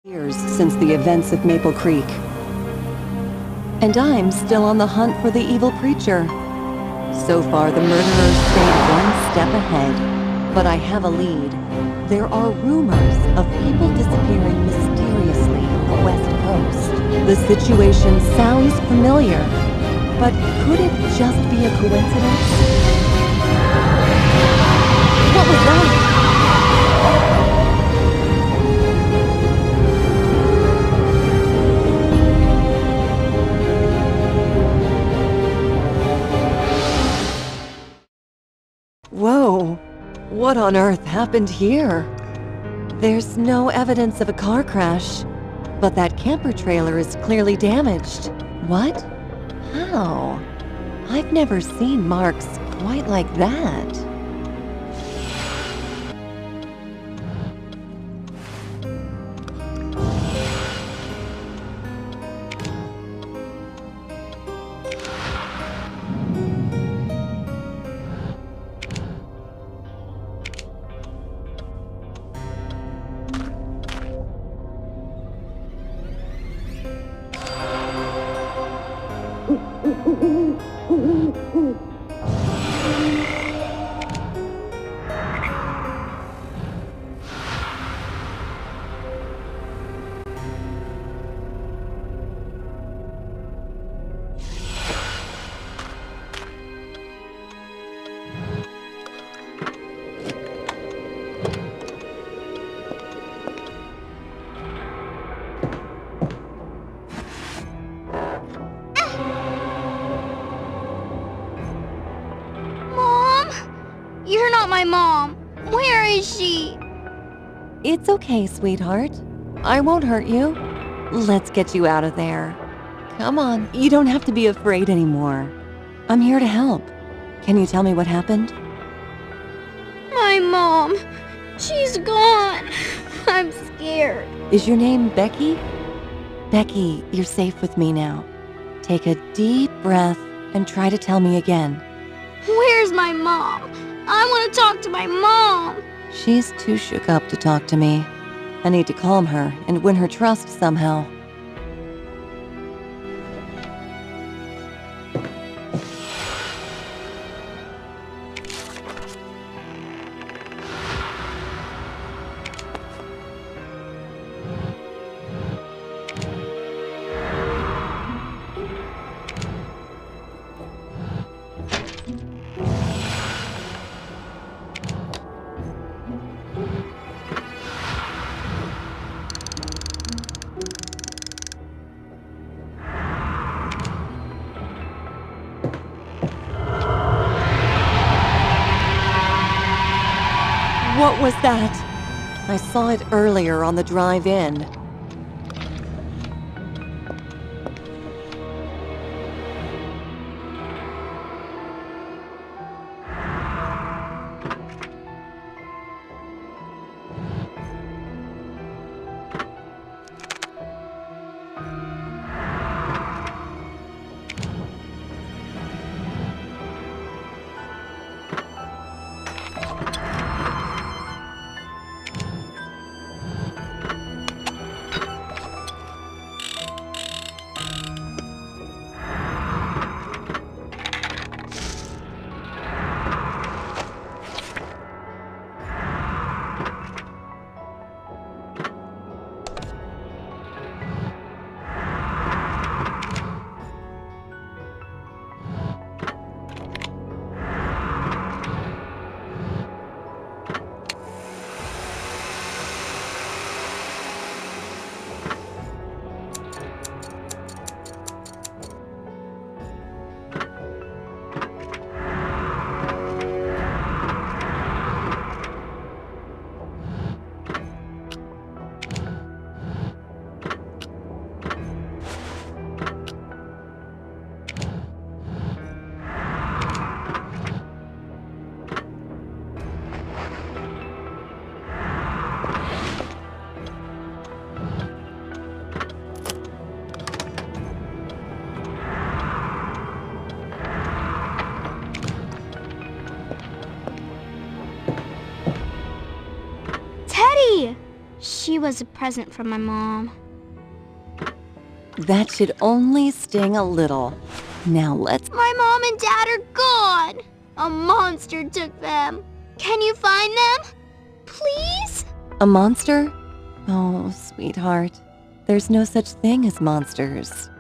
Years since the events of Maple Creek. And I'm still on the hunt for the evil preacher. So far, the murderers stayed one step ahead. But I have a lead. There are rumors of people disappearing mysteriously on the West Coast. The situation sounds familiar, but could it just be a coincidence? What was that? Whoa, what on earth happened here? There's no evidence of a car crash, but that camper trailer is clearly damaged. What? How? I've never seen marks quite like that. You're not my mom. Where is she? It's okay, sweetheart. I won't hurt you. Let's get you out of there. Come on, you don't have to be afraid anymore. I'm here to help. Can you tell me what happened? My mom. She's gone. I'm scared. Is your name Becky? Becky, you're safe with me now. Take a deep breath and try to tell me again. Where's my mom? I want to talk to my mom. She's too shook up to talk to me. I need to calm her and win her trust somehow. What was that? I saw it earlier on the drive-in. was a present from my mom. That should only sting a little. Now let's... My mom and dad are gone! A monster took them. Can you find them? Please? A monster? Oh, sweetheart. There's no such thing as monsters.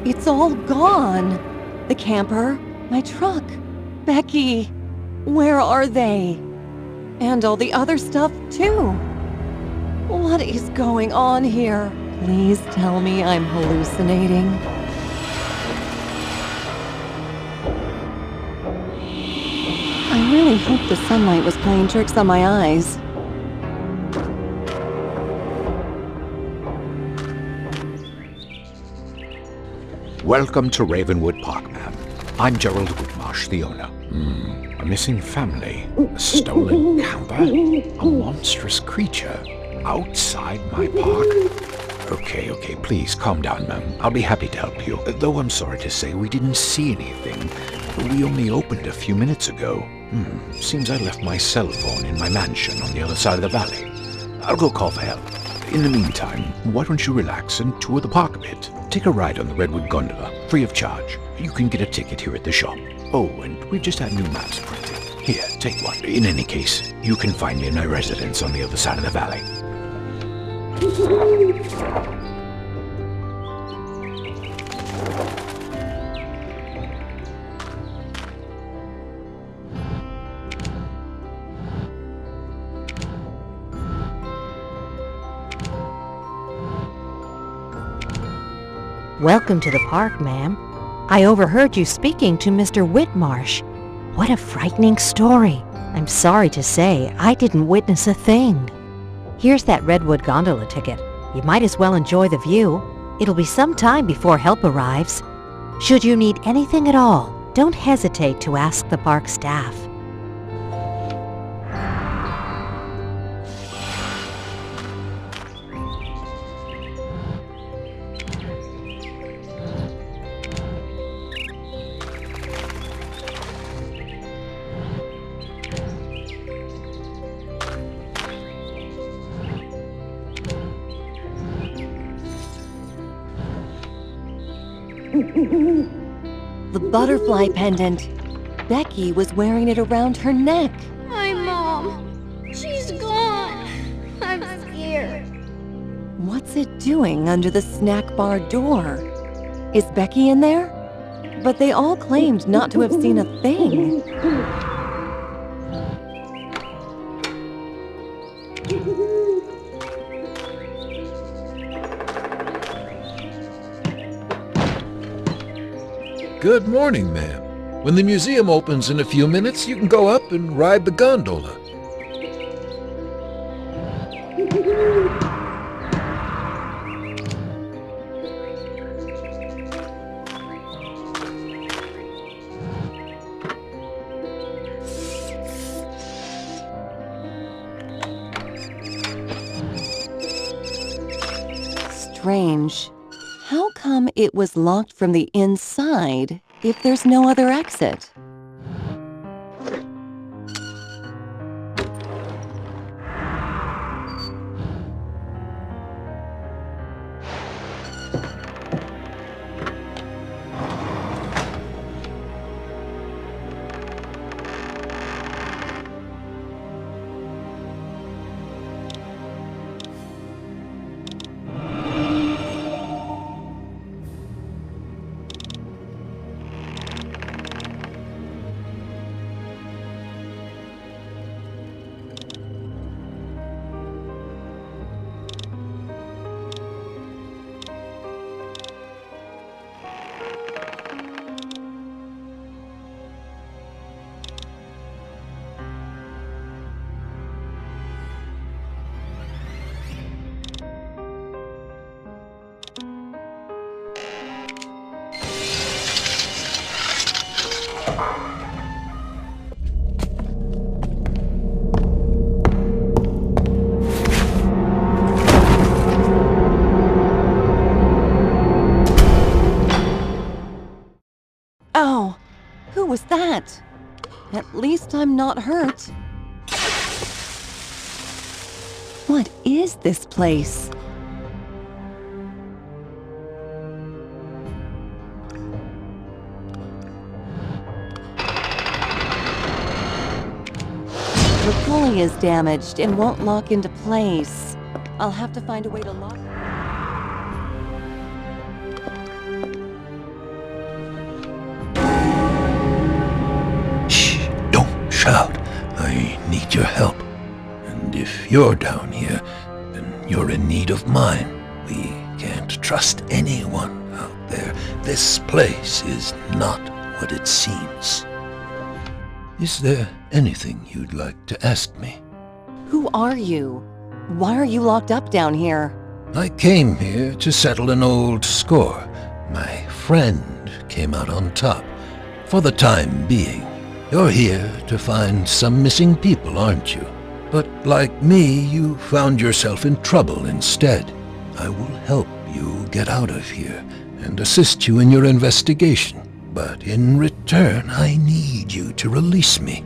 It's all gone. The camper, my truck, Becky. Where are they? And all the other stuff, too. What is going on here? Please tell me I'm hallucinating. I really hope the sunlight was playing tricks on my eyes. Welcome to Ravenwood Park, ma'am. I'm Gerald Whitmarsh, the owner. A missing family, a stolen camper, a monstrous creature outside my park. Okay, please calm down, ma'am. I'll be happy to help you. Though I'm sorry to say we didn't see anything. We only opened a few minutes ago. Seems I left my cell phone in my mansion on the other side of the valley. I'll go call for help. In the meantime, why don't you relax and tour the park a bit? Take a ride on the Redwood gondola, free of charge. You can get a ticket here at the shop. Oh, and we've just had new maps printed. Here, take one. In any case, you can find me in my residence on the other side of the valley. Welcome to the park, ma'am. I overheard you speaking to Mr. Whitmarsh. What a frightening story. I'm sorry to say, I didn't witness a thing. Here's that Redwood gondola ticket. You might as well enjoy the view. It'll be some time before help arrives. Should you need anything at all, don't hesitate to ask the park staff. The butterfly pendant. Becky was wearing it around her neck. My mom. She's gone. I'm scared. What's it doing under the snack bar door? Is Becky in there? But they all claimed not to have seen a thing. Good morning, ma'am. When the museum opens in a few minutes, you can go up and ride the gondola. Strange. How come it was locked from the inside if there's no other exit? Oh, who was that? At least I'm not hurt. What is this place? The pulley is damaged and won't lock into place. I'll have to find a way to lock. Shh, don't shout. I need your help. And if you're down here, then you're in need of mine. We can't trust anyone out there. This place is not what it seems. Is there anything you'd like to ask me? Who are you? Why are you locked up down here? I came here to settle an old score. My friend came out on top. For the time being, you're here to find some missing people, aren't you? But like me, you found yourself in trouble instead. I will help you get out of here and assist you in your investigation. But in return, I need you to release me.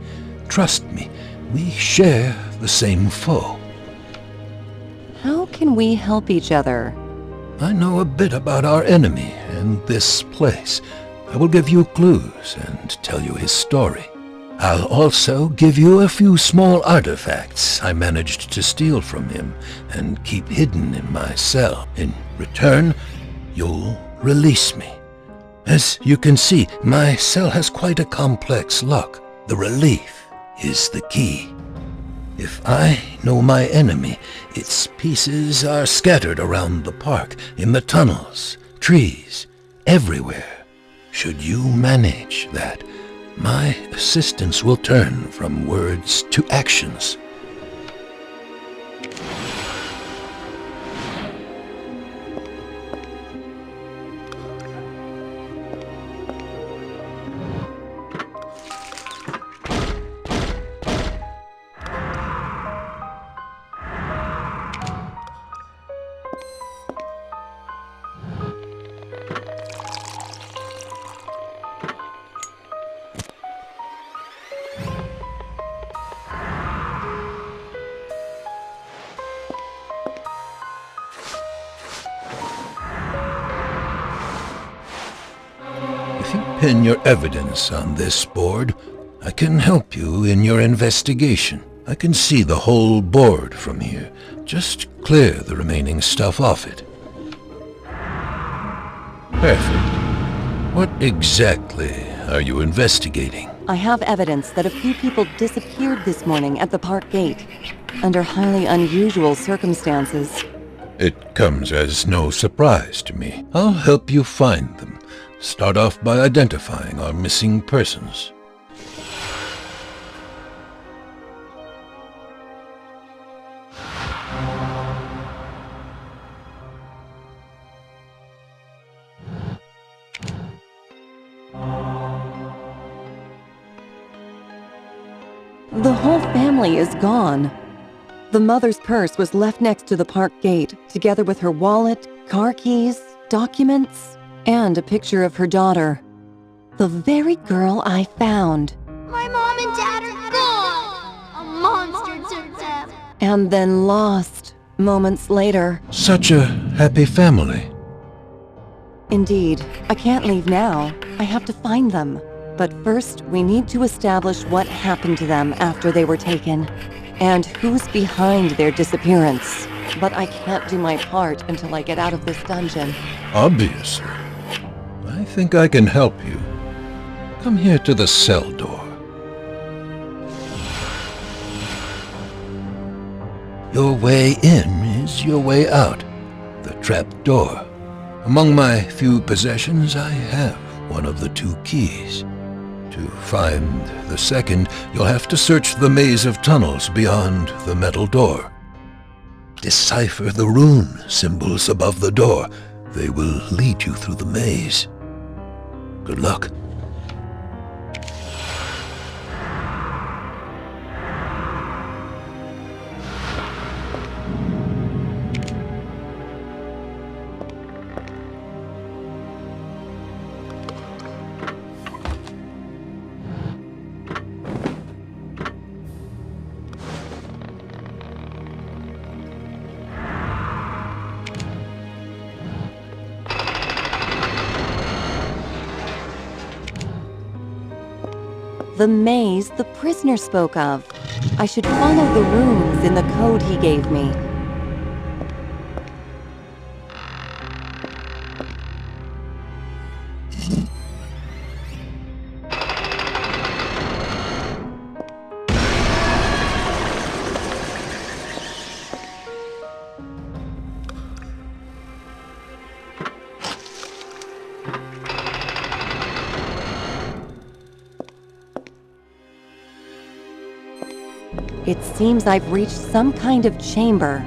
Trust me, we share the same foe. How can we help each other? I know a bit about our enemy and this place. I will give you clues and tell you his story. I'll also give you a few small artifacts I managed to steal from him and keep hidden in my cell. In return, you'll release me. As you can see, my cell has quite a complex lock. The relief is the key. If I know my enemy, its pieces are scattered around the park, in the tunnels, trees, everywhere. Should you manage that, my assistance will turn from words to actions. If you pin your evidence on this board, I can help you in your investigation. I can see the whole board from here. Just clear the remaining stuff off it. Perfect. What exactly are you investigating? I have evidence that a few people disappeared this morning at the park gate, under highly unusual circumstances. It comes as no surprise to me. I'll help you find them. Start off by identifying our missing persons. The whole family is gone. The mother's purse was left next to the park gate, together with her wallet, car keys, documents, and a picture of her daughter. The very girl I found. My mom and dad are gone! A monster took them! And then lost, moments later. Such a happy family. Indeed, I can't leave now. I have to find them. But first, we need to establish what happened to them after they were taken, and who's behind their disappearance. But I can't do my part until I get out of this dungeon. Obviously. I think I can help you. Come here to the cell door. Your way in is your way out. The trap door. Among my few possessions, I have one of the two keys. To find the second, you'll have to search the maze of tunnels beyond the metal door. Decipher the rune symbols above the door. They will lead you through the maze. Good luck. The maze the prisoner spoke of. I should follow the runes in the code he gave me. It seems I've reached some kind of chamber.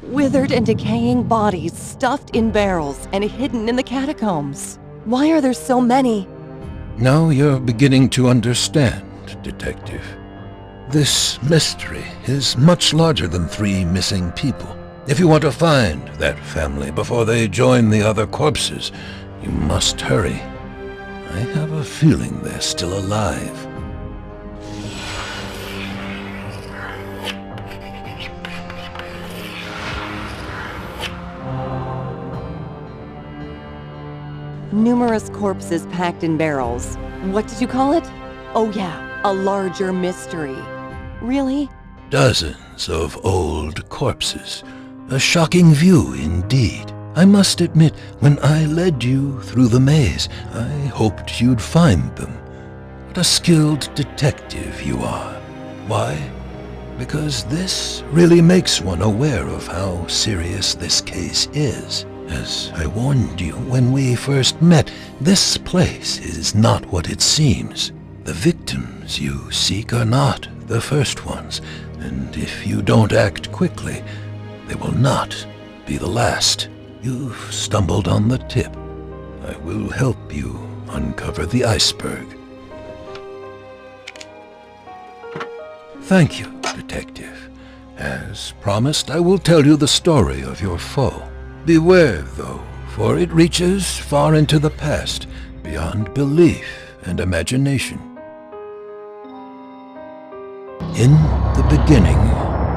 Withered and decaying bodies stuffed in barrels and hidden in the catacombs. Why are there so many? Now you're beginning to understand, Detective. This mystery is much larger than 3 missing people. If you want to find that family before they join the other corpses, you must hurry. I have a feeling they're still alive. Numerous corpses packed in barrels. What did you call it? Oh yeah, a larger mystery. Really? Dozens of old corpses. A shocking view indeed. I must admit, when I led you through the maze, I hoped you'd find them. What a skilled detective you are. Why? Because this really makes one aware of how serious this case is. As I warned you when we first met, this place is not what it seems. The victims you seek are not the first ones, and if you don't act quickly, they will not be the last. You've stumbled on the tip. I will help you uncover the iceberg. Thank you, Detective. As promised, I will tell you the story of your foe. Beware, though, for it reaches far into the past, beyond belief and imagination. In the beginning,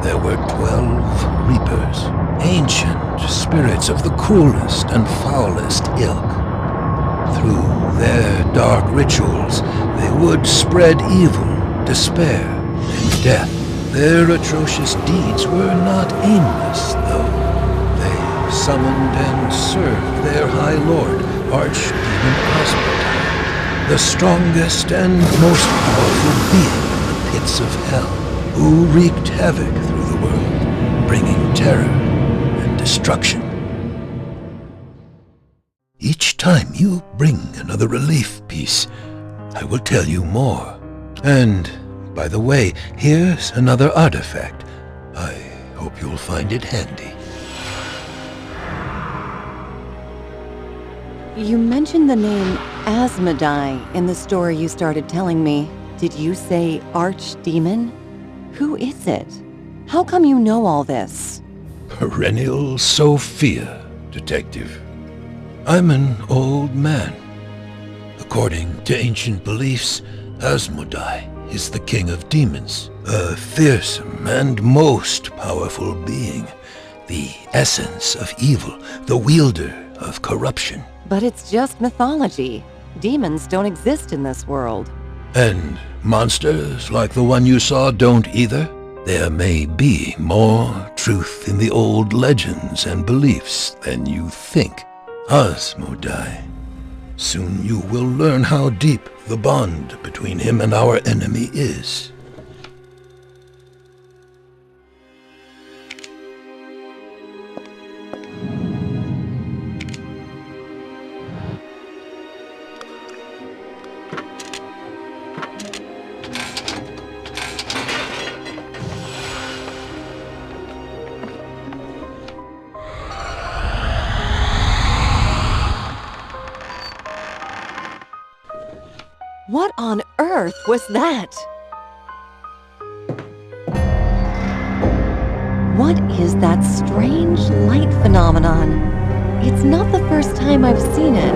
there were 12 reapers, ancient spirits of the cruelest and foulest ilk. Through their dark rituals, they would spread evil, despair, and death. Their atrocious deeds were not aimless, though. They summoned and served their High Lord, Archdemon Osborne, the strongest and most powerful being in the pits of hell, who wreaked havoc through the world, bringing terror and destruction. Each time you bring another relief piece, I will tell you more. And, by the way, here's another artifact, You'll find it handy. You mentioned the name Asmodai in the story you started telling me. Did you say archdemon? Who is it? How come you know all this? Perennial Sophia, Detective. I'm an old man. According to ancient beliefs, Asmodai is the king of demons, a fearsome and most powerful being, the essence of evil, the wielder of corruption. But it's just mythology. Demons don't exist in this world. And monsters like the one you saw don't either? There may be more truth in the old legends and beliefs than you think. Asmodai. Soon you will learn how deep the bond between him and our enemy is. What on earth was that? What is that strange light phenomenon? It's not the first time I've seen it.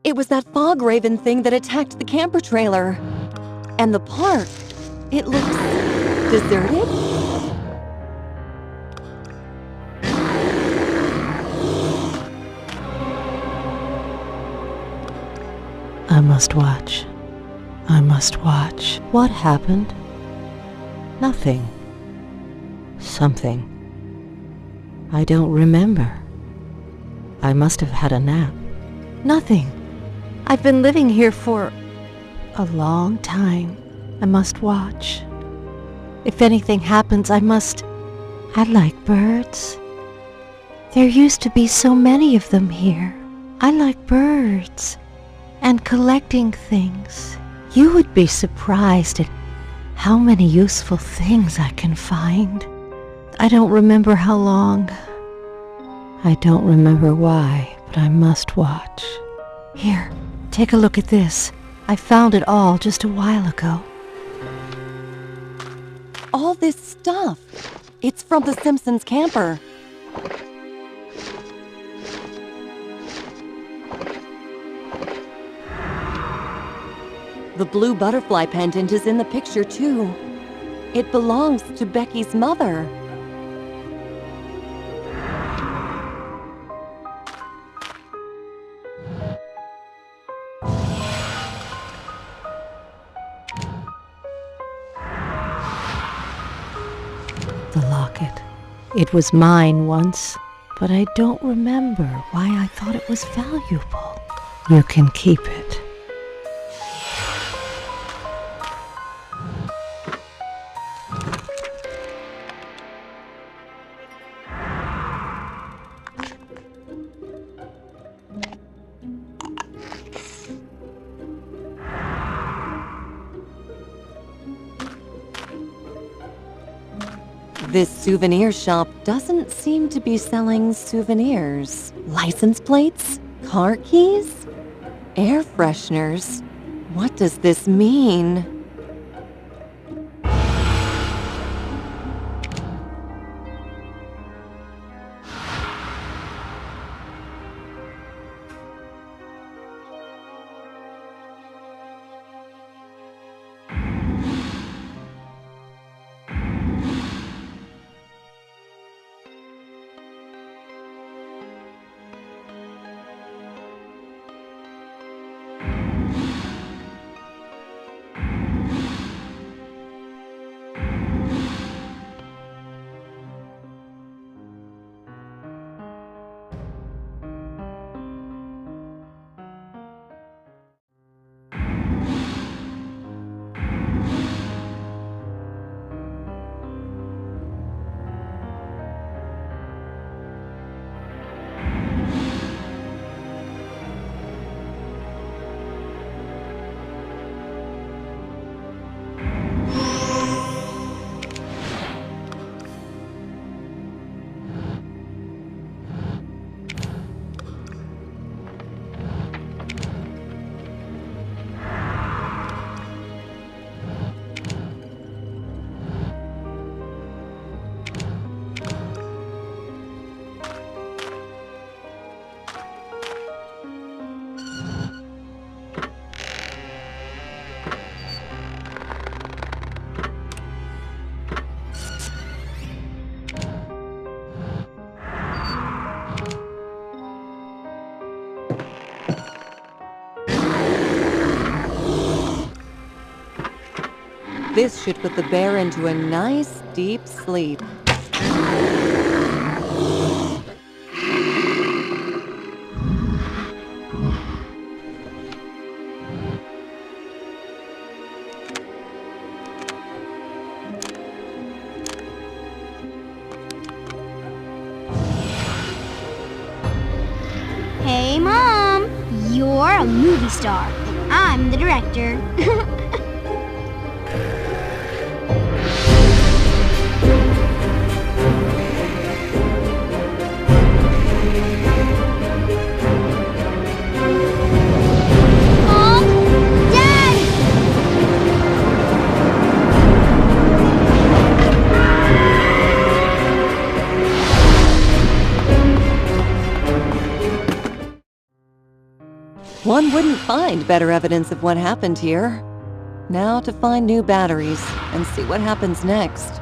It was that fog raven thing that attacked the camper trailer. And the park, it looks deserted? I must watch. I must watch. What happened? Nothing. Something. I don't remember. I must have had a nap. Nothing. I've been living here for a long time. I must watch. If anything happens, I like birds. There used to be so many of them here. I like birds and collecting things. You would be surprised at how many useful things I can find. I don't remember how long. I don't remember why, but I must watch. Here, take a look at this. I found it all just a while ago. All this stuff. It's from the Simpsons camper. The blue butterfly pendant is in the picture too. It belongs to Becky's mother. The locket. It was mine once, but I don't remember why I thought it was valuable. You can keep it. This souvenir shop doesn't seem to be selling souvenirs. License plates? Car keys? Air fresheners? What does this mean? This should put the bear into a nice, deep sleep. Hey, Mom! You're a movie star. I'm the director. Mom! Dad! One wouldn't find better evidence of what happened here. Now to find new batteries and see what happens next.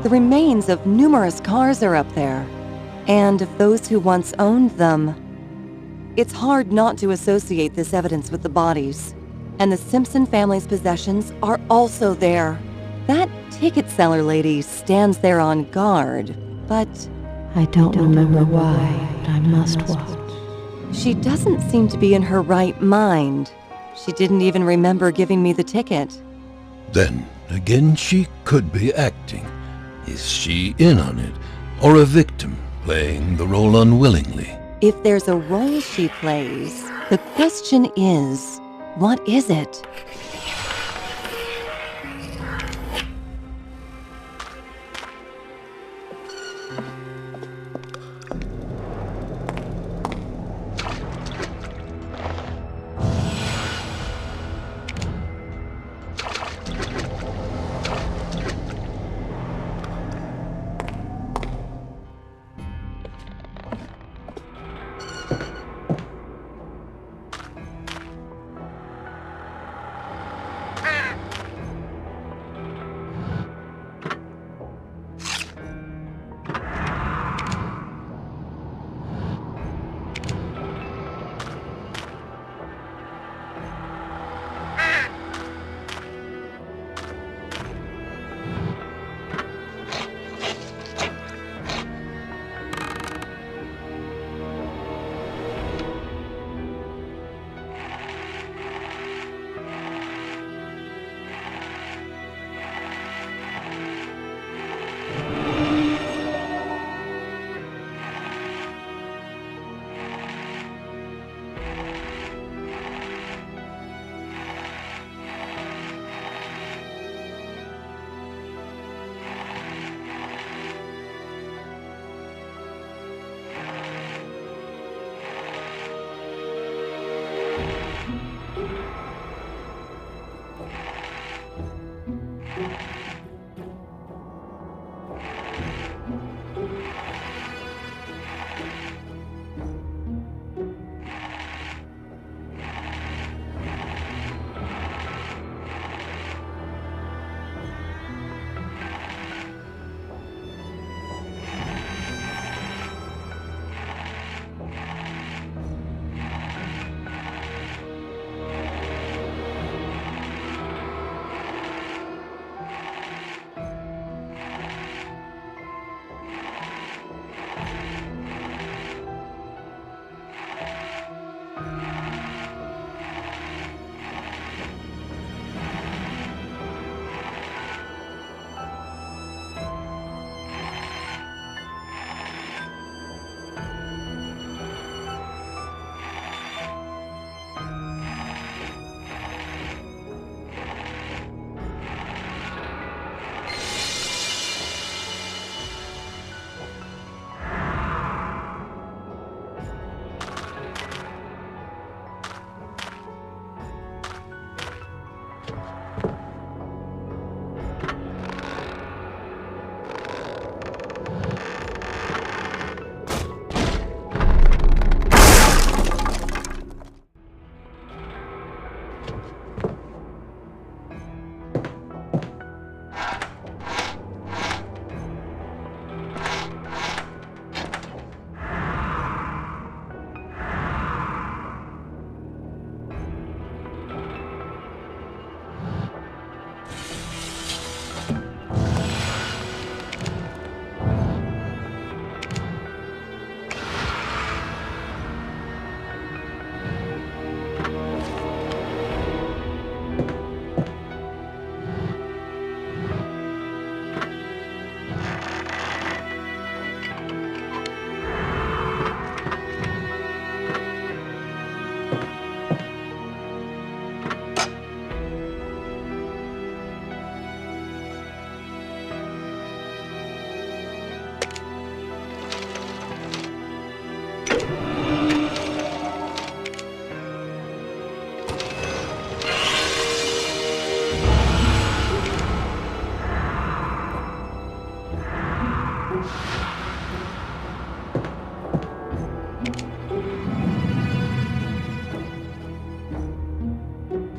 The remains of numerous cars are up there, and of those who once owned them. It's hard not to associate this evidence with the bodies. And the Simpson family's possessions are also there. That ticket seller lady stands there on guard, but I don't remember why, but I must watch. she doesn't seem to be in her right mind. She didn't even remember giving me the ticket. Then, again, she could be acting. Is she in on it, or a victim playing the role unwillingly? If there's a role she plays, the question is, what is it?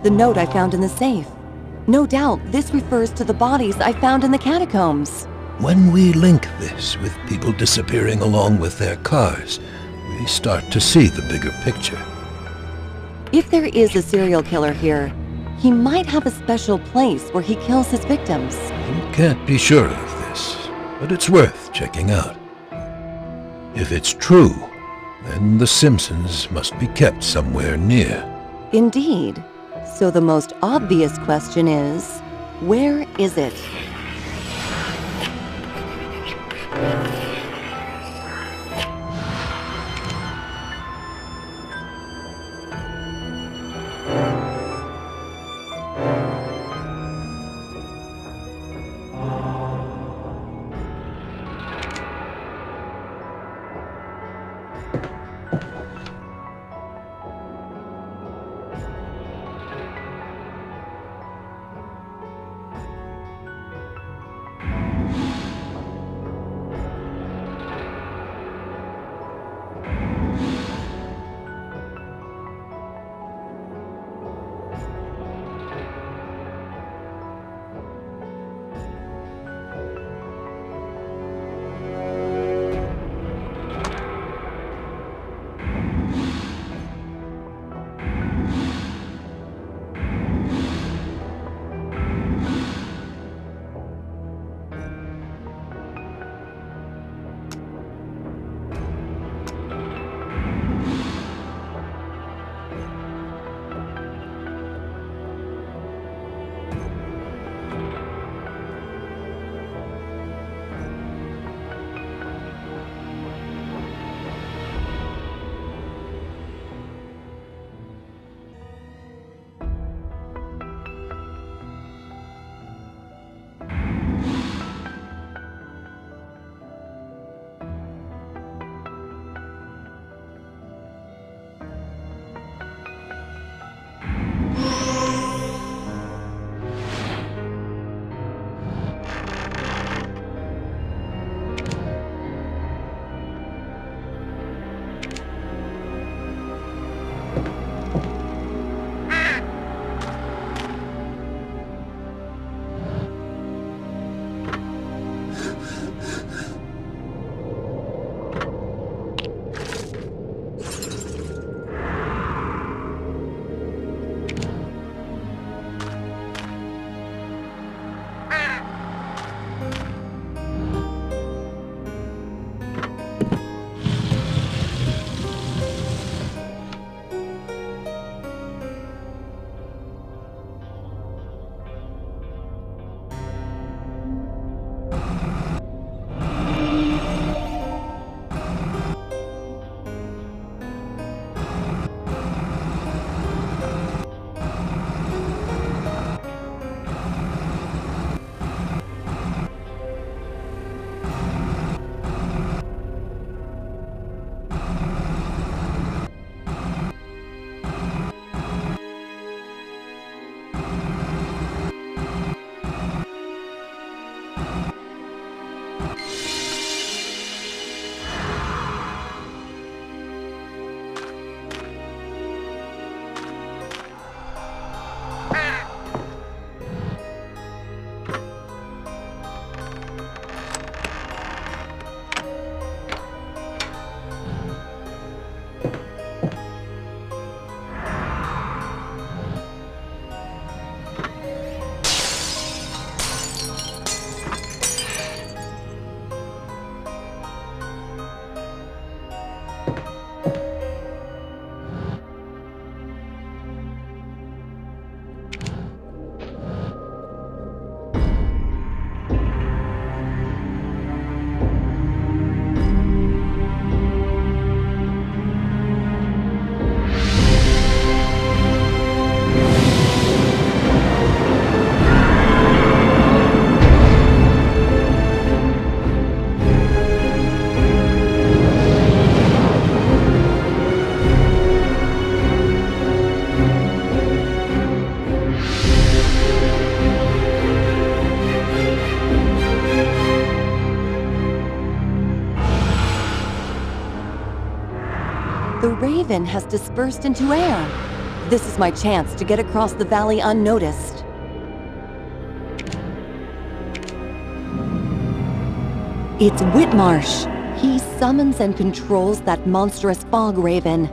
the note I found in the safe. No doubt, this refers to the bodies I found in the catacombs. When we link this with people disappearing along with their cars, we start to see the bigger picture. If there is a serial killer here, he might have a special place where he kills his victims. You can't be sure of this, but it's worth checking out. If it's true, then the Simpsons must be kept somewhere near. Indeed. So the most obvious question is, where is it? The Raven has dispersed into air. This is my chance to get across the valley unnoticed. It's Whitmarsh. He summons and controls that monstrous fog raven.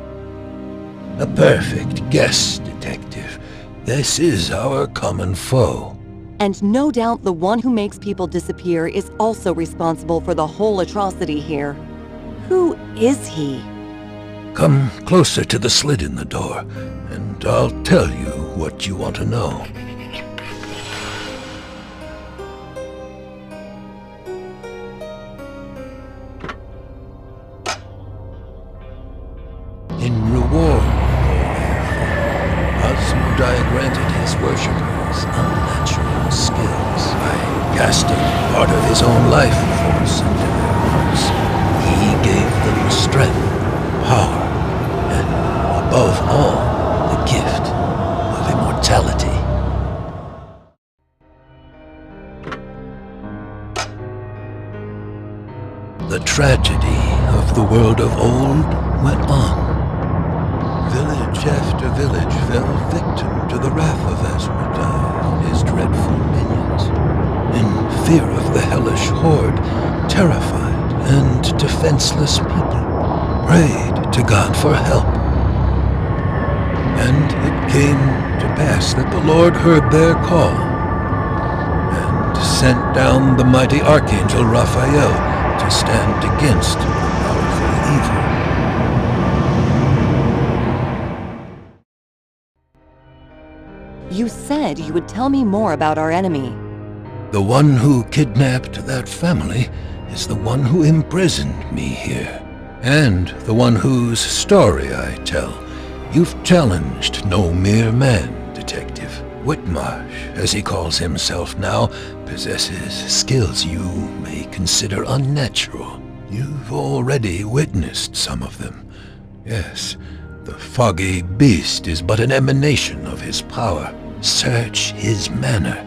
A perfect guess, Detective. This is our common foe. And no doubt the one who makes people disappear is also responsible for the whole atrocity here. Who is he? Come closer to the slit in the door, and I'll tell you what you want to know. In reward, Asmodai granted his worshippers unnatural skills by casting part of his own life force into their hearts. He gave them strength, power, and above all, the gift of immortality. The tragedy of the world of old went on. Village after village fell victim to the wrath of Asmodai and his dreadful minions. In fear of the hellish horde, terrified and defenseless people prayed to God for help. And it came to pass that the Lord heard their call and sent down the mighty Archangel Raphael to stand against the powerful evil. You said you would tell me more about our enemy. The one who kidnapped that family is the one who imprisoned me here, and the one whose story I tell. You've challenged no mere man, Detective. Whitmarsh, as he calls himself now, possesses skills you may consider unnatural. You've already witnessed some of them. Yes, the foggy beast is but an emanation of his power. Search his manor.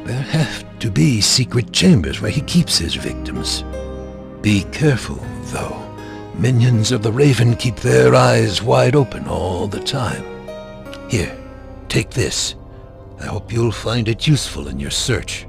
There have to be secret chambers where he keeps his victims. Be careful, though. Minions of the Raven keep their eyes wide open all the time. Here, take this. I hope you'll find it useful in your search.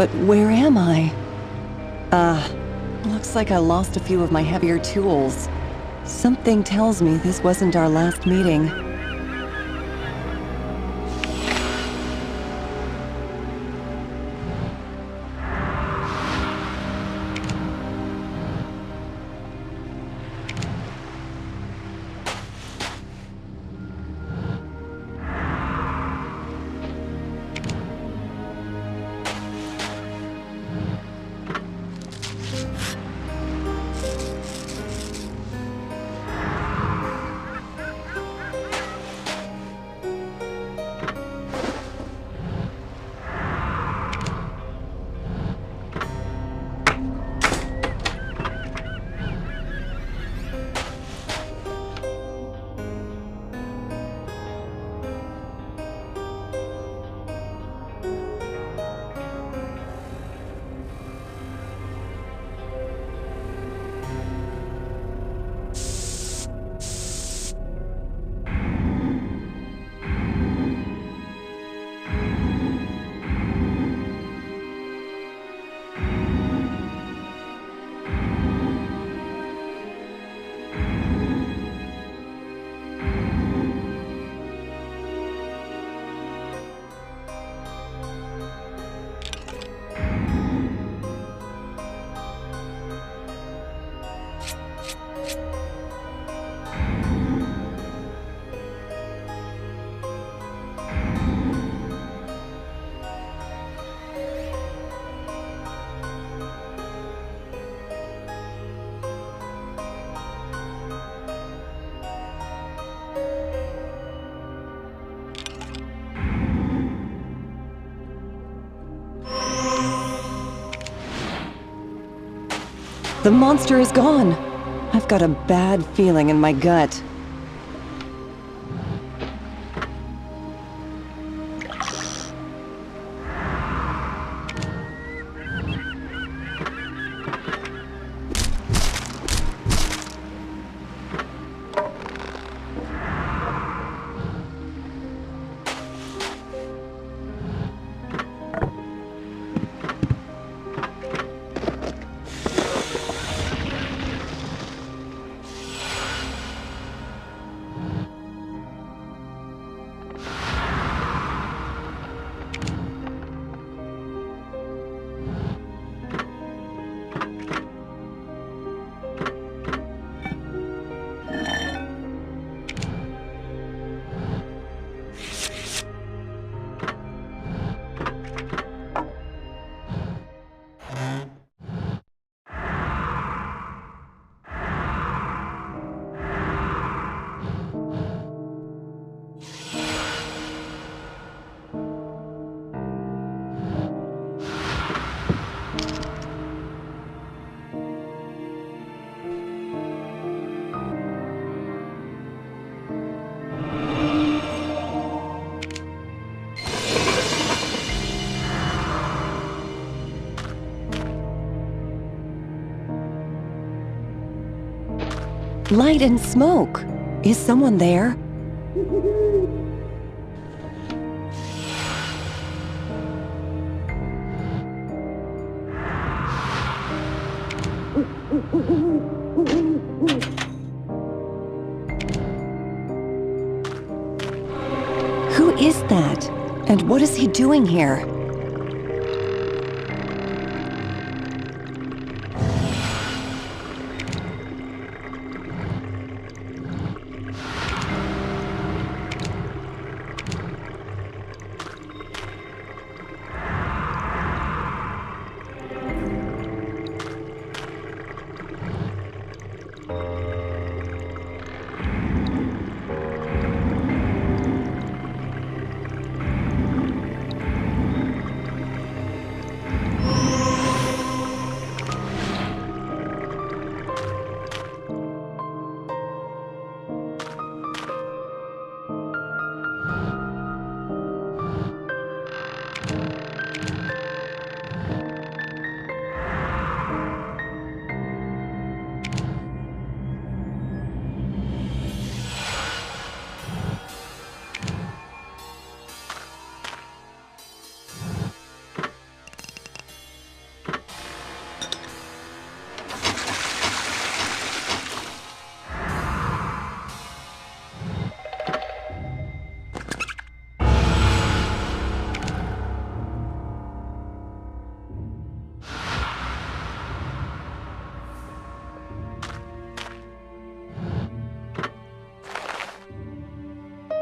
But where am I? Looks like I lost a few of my heavier tools. Something tells me this wasn't our last meeting. The monster is gone. I've got a bad feeling in my gut. Light and smoke. Is someone there? Who is that? And what is he doing here?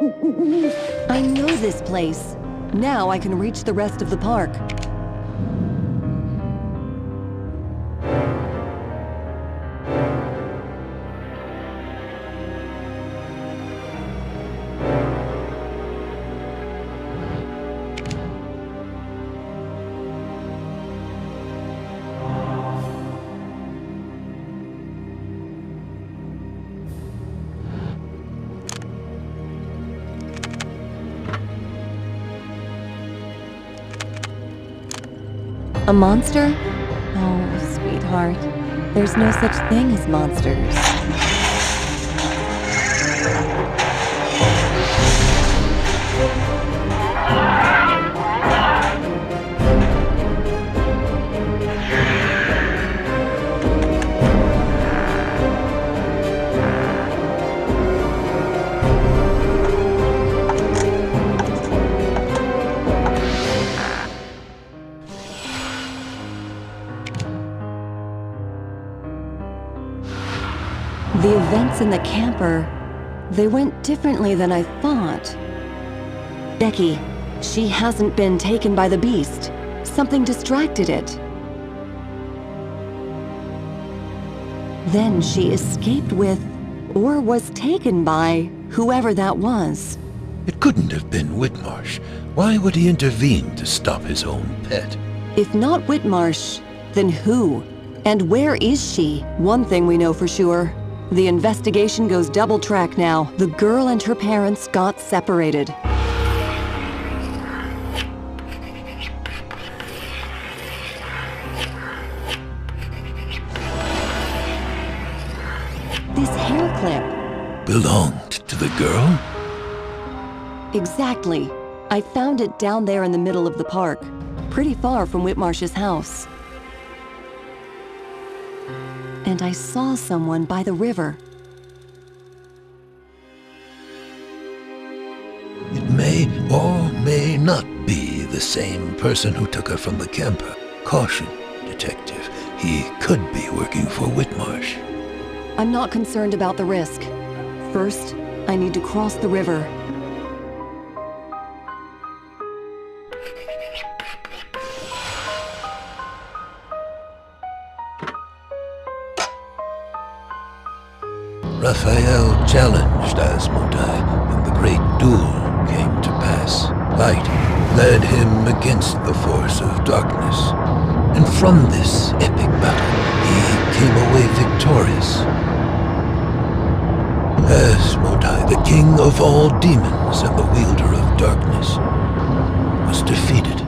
I know this place. Now I can reach the rest of the park. A monster? Oh, sweetheart. There's no such thing as monsters. The events in the camper, they went differently than I thought. Becky, she hasn't been taken by the beast. Something distracted it. Then she escaped with, or was taken by, whoever that was. It couldn't have been Whitmarsh. Why would he intervene to stop his own pet? If not Whitmarsh, then who? And where is she? One thing we know for sure. The investigation goes double track now. The girl and her parents got separated. This hair clip. Belonged to the girl? Exactly. I found it down there in the middle of the park, pretty far from Whitmarsh's house. And I saw someone by the river. It may or may not be the same person who took her from the camper. Caution, detective. He could be working for Whitmarsh. I'm not concerned about the risk. First, I need to cross the river. Raphael challenged Asmodai, and the great duel came to pass. Light led him against the force of darkness, and from this epic battle he came away victorious. Asmodai, the king of all demons and the wielder of darkness, was defeated.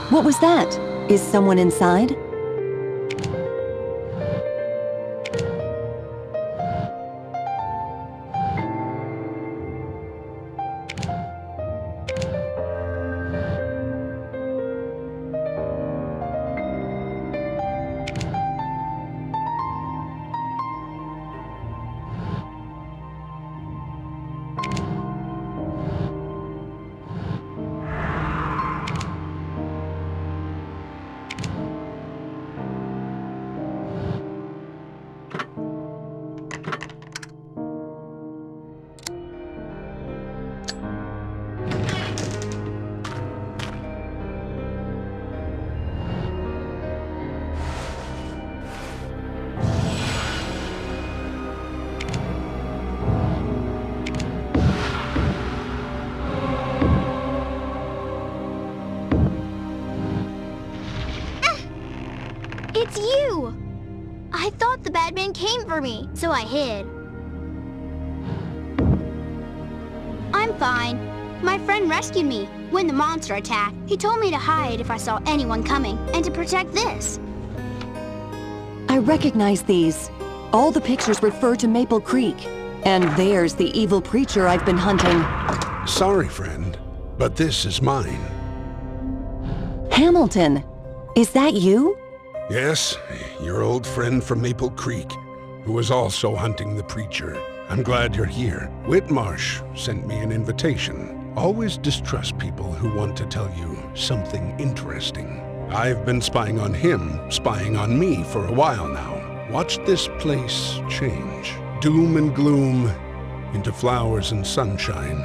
What was that? Is someone inside? It's you! I thought the bad man came for me, so I hid. I'm fine. My friend rescued me when the monster attacked. He told me to hide if I saw anyone coming, and to protect this. I recognize these. All the pictures refer to Maple Creek. And there's the evil preacher I've been hunting. Sorry, friend, but this is mine. Hamilton! Is that you? Yes, your old friend from Maple Creek, who was also hunting the preacher. I'm glad you're here. Whitmarsh sent me an invitation. Always distrust people who want to tell you something interesting. I've been spying on him, spying on me for a while now. Watch this place change. Doom and gloom into flowers and sunshine.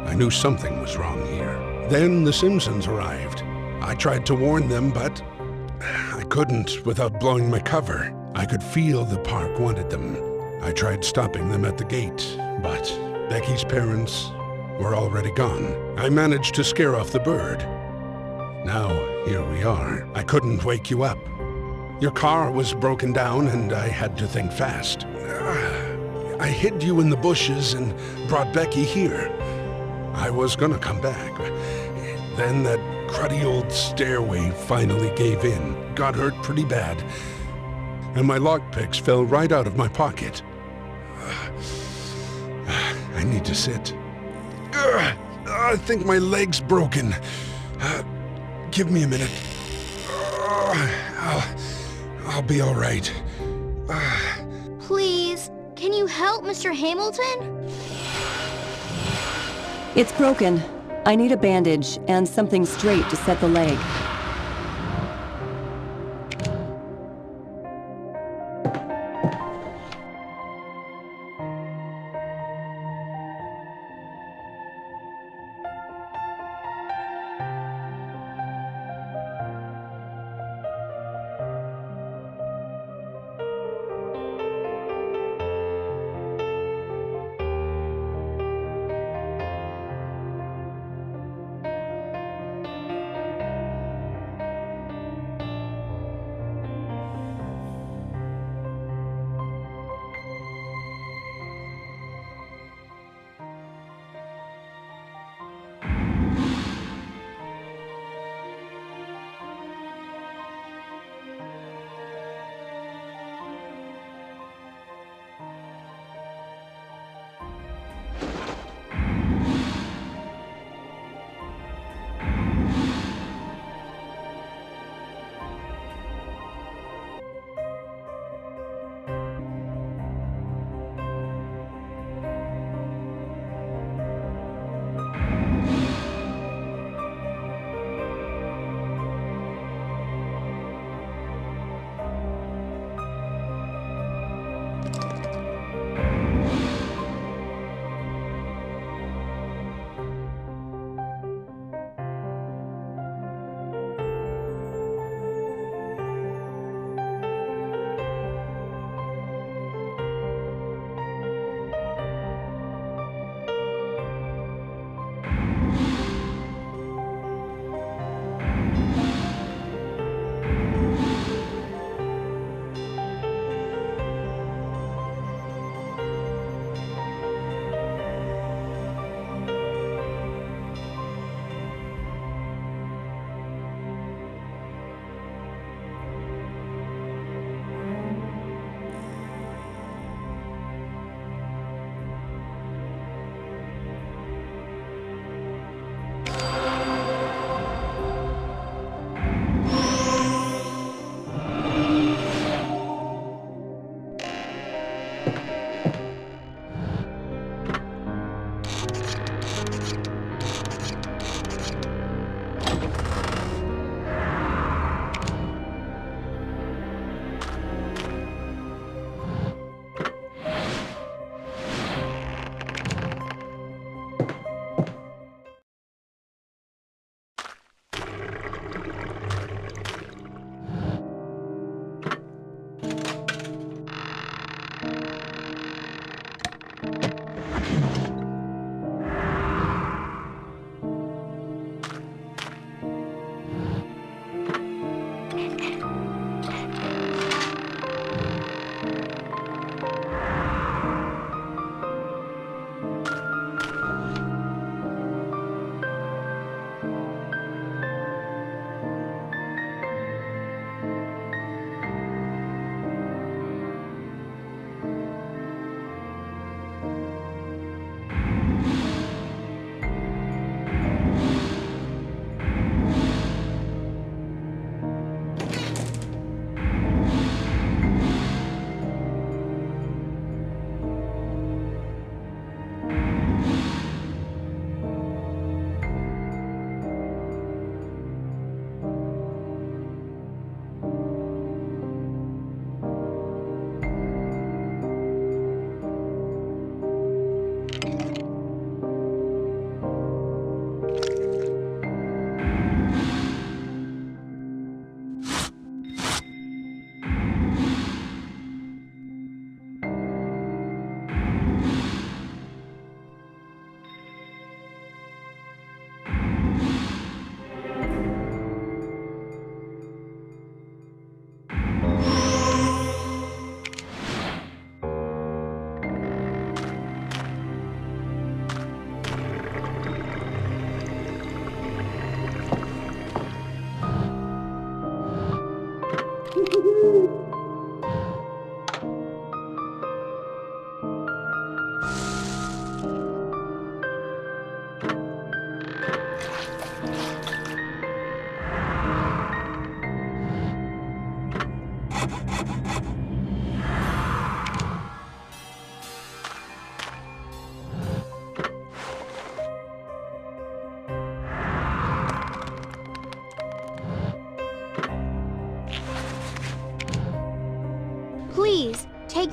I knew something was wrong here. Then the Simpsons arrived. I tried to warn them, but I couldn't without blowing my cover. I could feel the park wanted them. I tried stopping them at the gate, but Becky's parents were already gone. I managed to scare off the bird. Now, here we are. I couldn't wake you up. Your car was broken down and I had to think fast. I hid you in the bushes and brought Becky here. I was gonna come back. Then that cruddy old stairway finally gave in. Got hurt pretty bad. And my lockpicks fell right out of my pocket. I need to sit. I think my leg's broken. Give me a minute. I'll be all right. Please, can you help Mr. Hamilton? It's broken. I need a bandage and something straight to set the leg.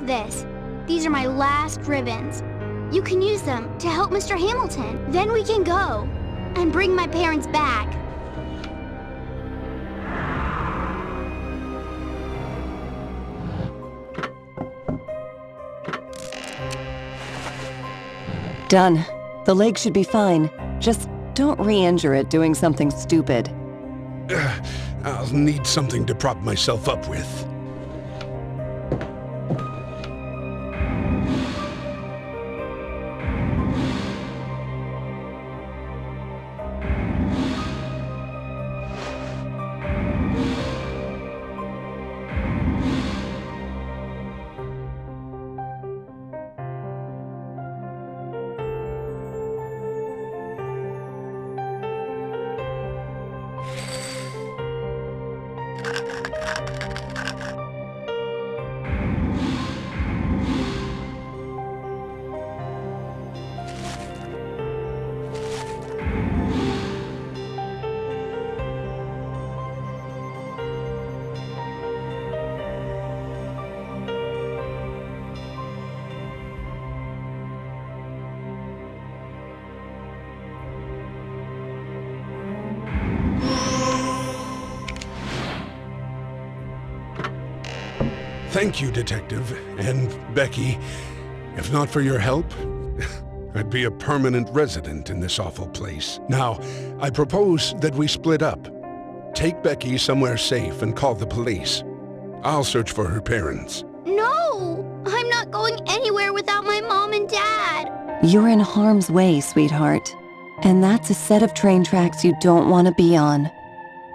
this. These are my last ribbons. You can use them to help Mr. Hamilton. Then we can go and bring my parents back. Done. The leg should be fine. Just don't re-injure it doing something stupid. I'll need something to prop myself up with. Thank you, Detective, and Becky. If not for your help, I'd be a permanent resident in this awful place. Now, I propose that we split up. Take Becky somewhere safe and call the police. I'll search for her parents. No! I'm not going anywhere without my mom and dad. You're in harm's way, sweetheart. And that's a set of train tracks you don't want to be on.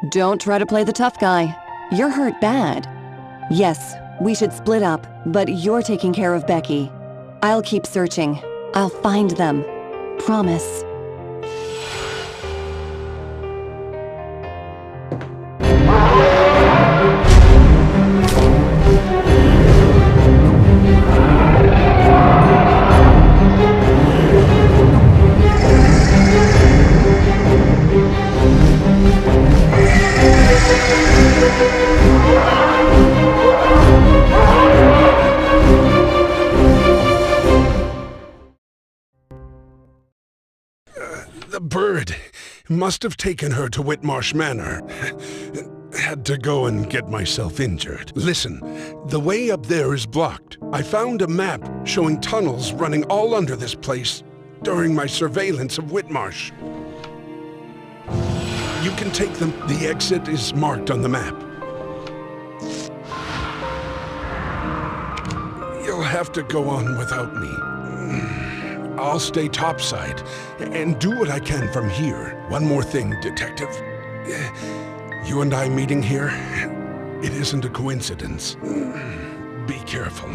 Don't try to play the tough guy. You're hurt bad. Yes, we should split up, but you're taking care of Becky. I'll keep searching. I'll find them. Promise. The bird must have taken her to Whitmarsh Manor. Had to go and get myself injured. Listen, the way up there is blocked. I found a map showing tunnels running all under this place during my surveillance of Whitmarsh. You can take them. The exit is marked on the map. You'll have to go on without me. I'll stay topside and do what I can from here. One more thing, Detective. You and I meeting here, it isn't a coincidence. Be careful.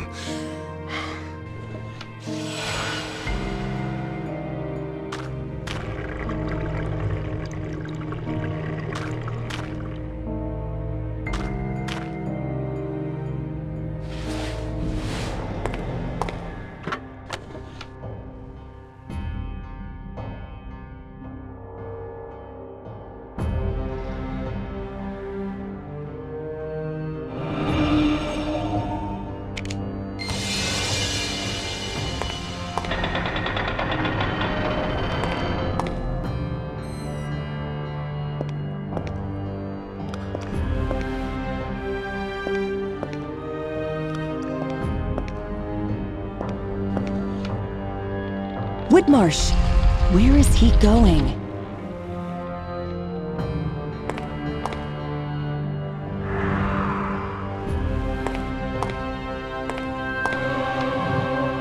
Whitmarsh! Where is he going?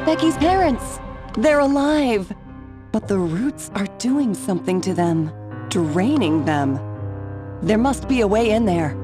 Becky's parents! They're alive! But the roots are doing something to them, draining them. There must be a way in there.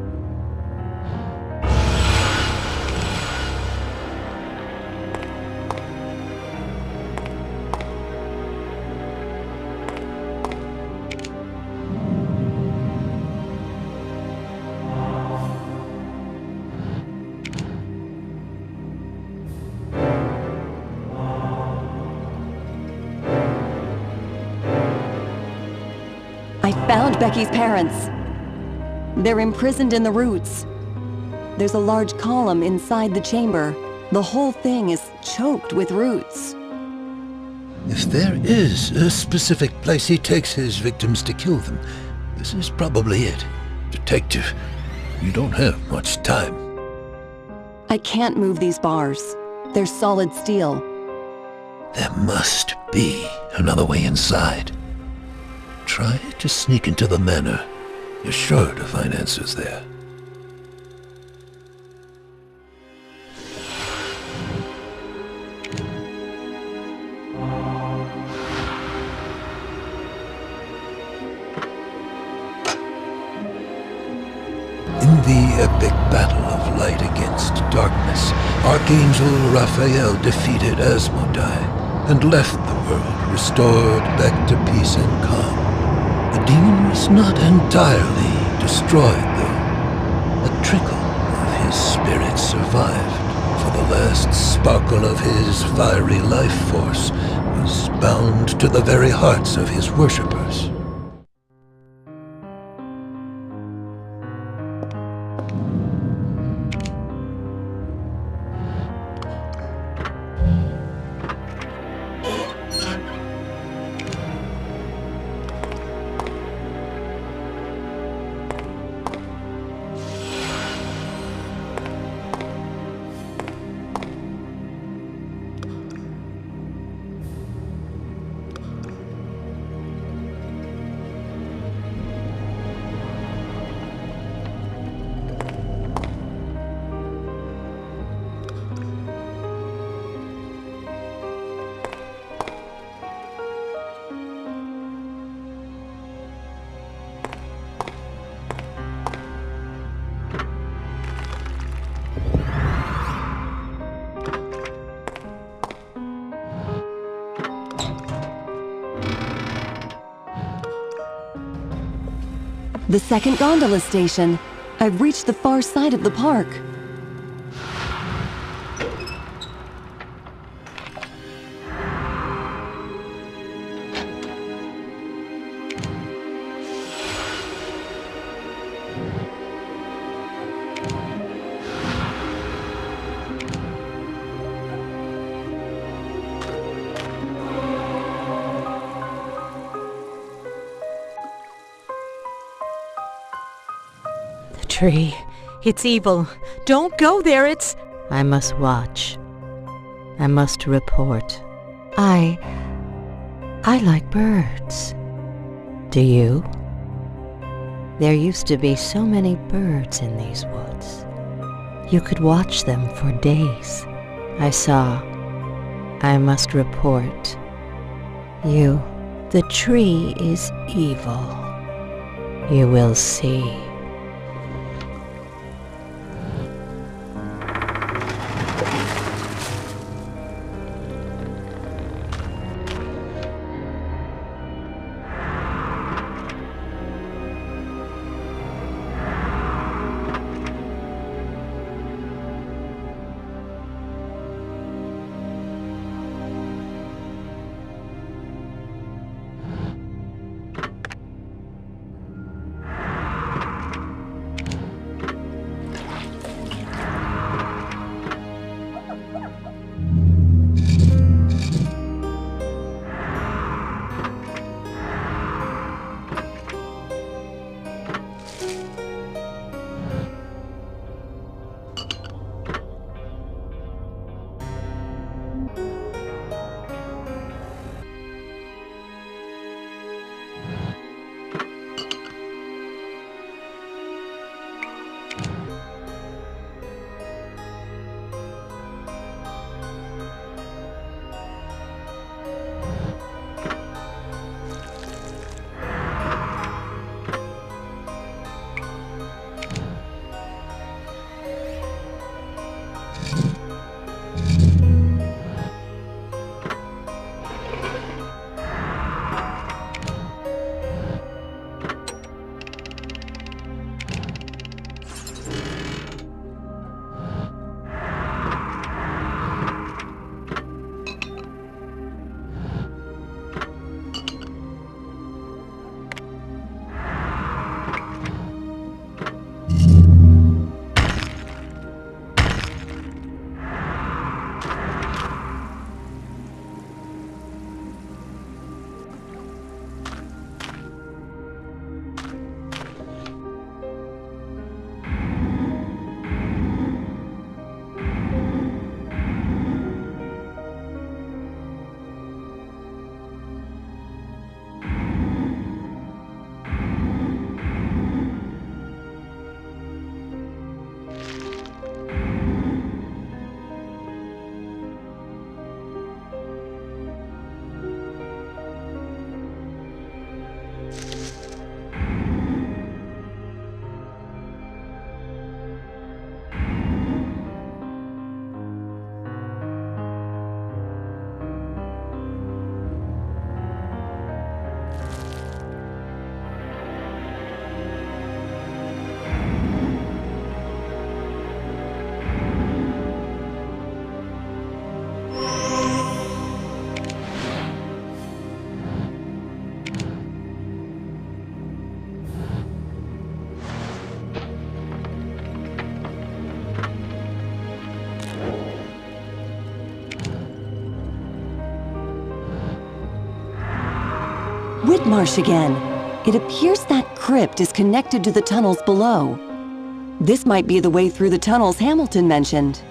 I found Becky's parents. They're imprisoned in the roots. There's a large column inside the chamber. The whole thing is choked with roots. If there is a specific place he takes his victims to kill them, this is probably it. Detective, you don't have much time. I can't move these bars. They're solid steel. There must be another way inside. Try to sneak into the manor. You're sure to find answers there. In the epic battle of light against darkness, Archangel Raphael defeated Asmodai and left the world restored back to peace and calm. The demon was not entirely destroyed, though. A trickle of his spirit survived, for the last sparkle of his fiery life force was bound to the very hearts of his worshippers. The second gondola station. I've reached the far side of the park. Tree. It's evil. Don't go there, it's... I must watch. I must report. I like birds. Do you? There used to be so many birds in these woods. You could watch them for days. I saw. I must report. The tree is evil. You will see. Whitmarsh again. It appears that crypt is connected to the tunnels below. This might be the way through the tunnels Hamilton mentioned.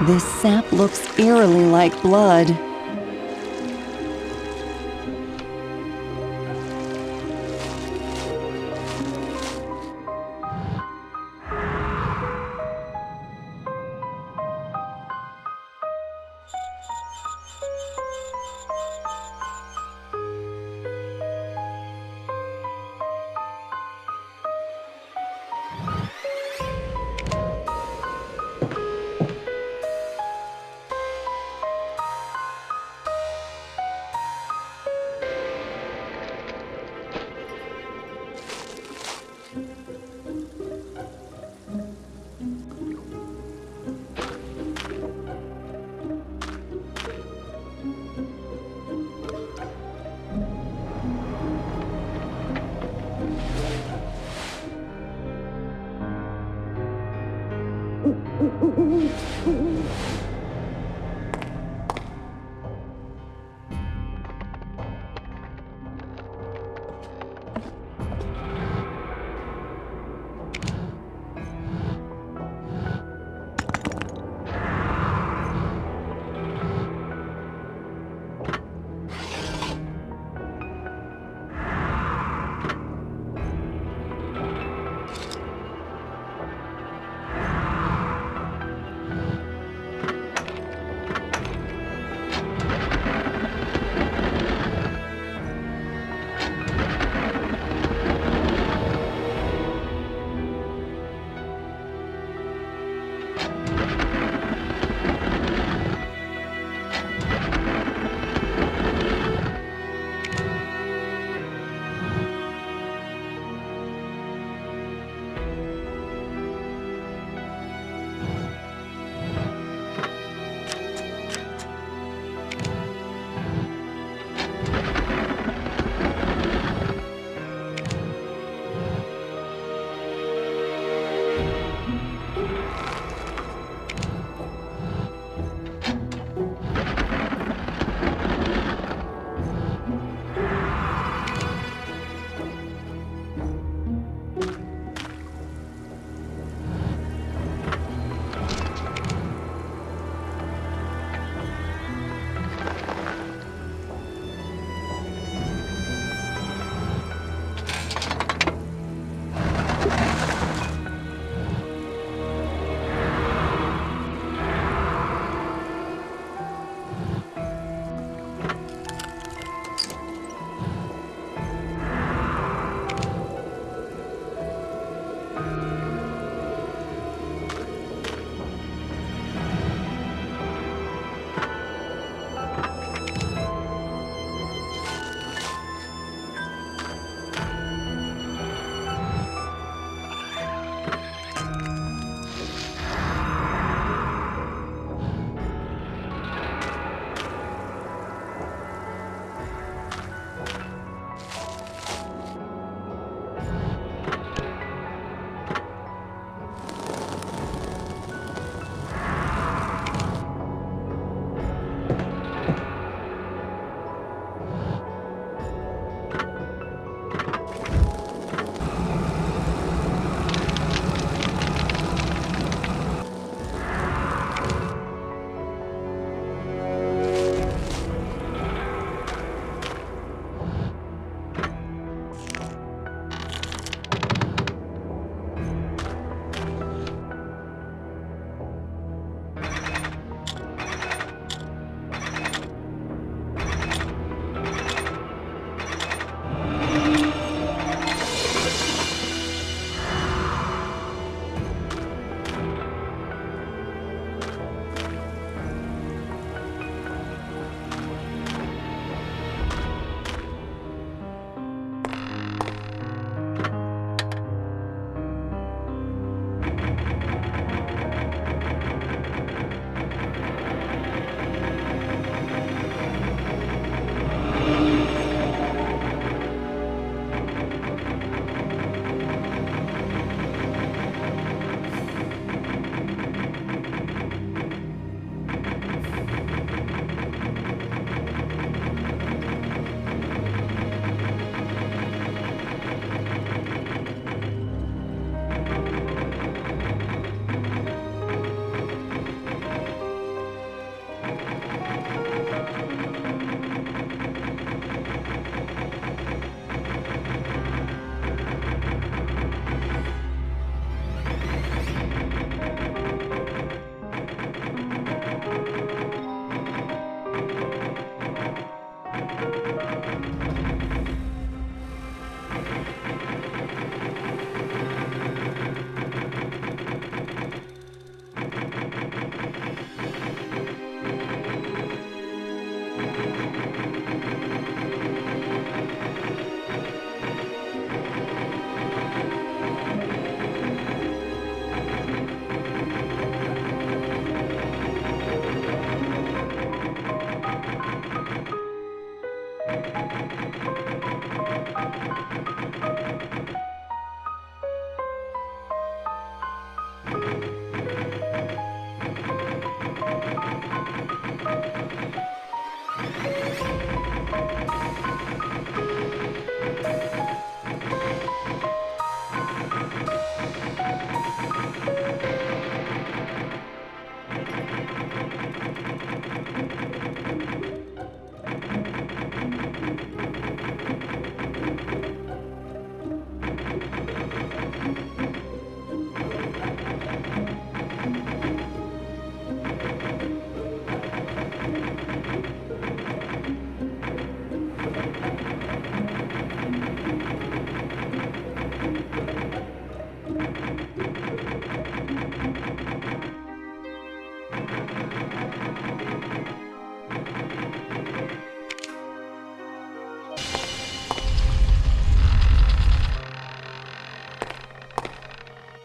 This sap looks eerily like blood.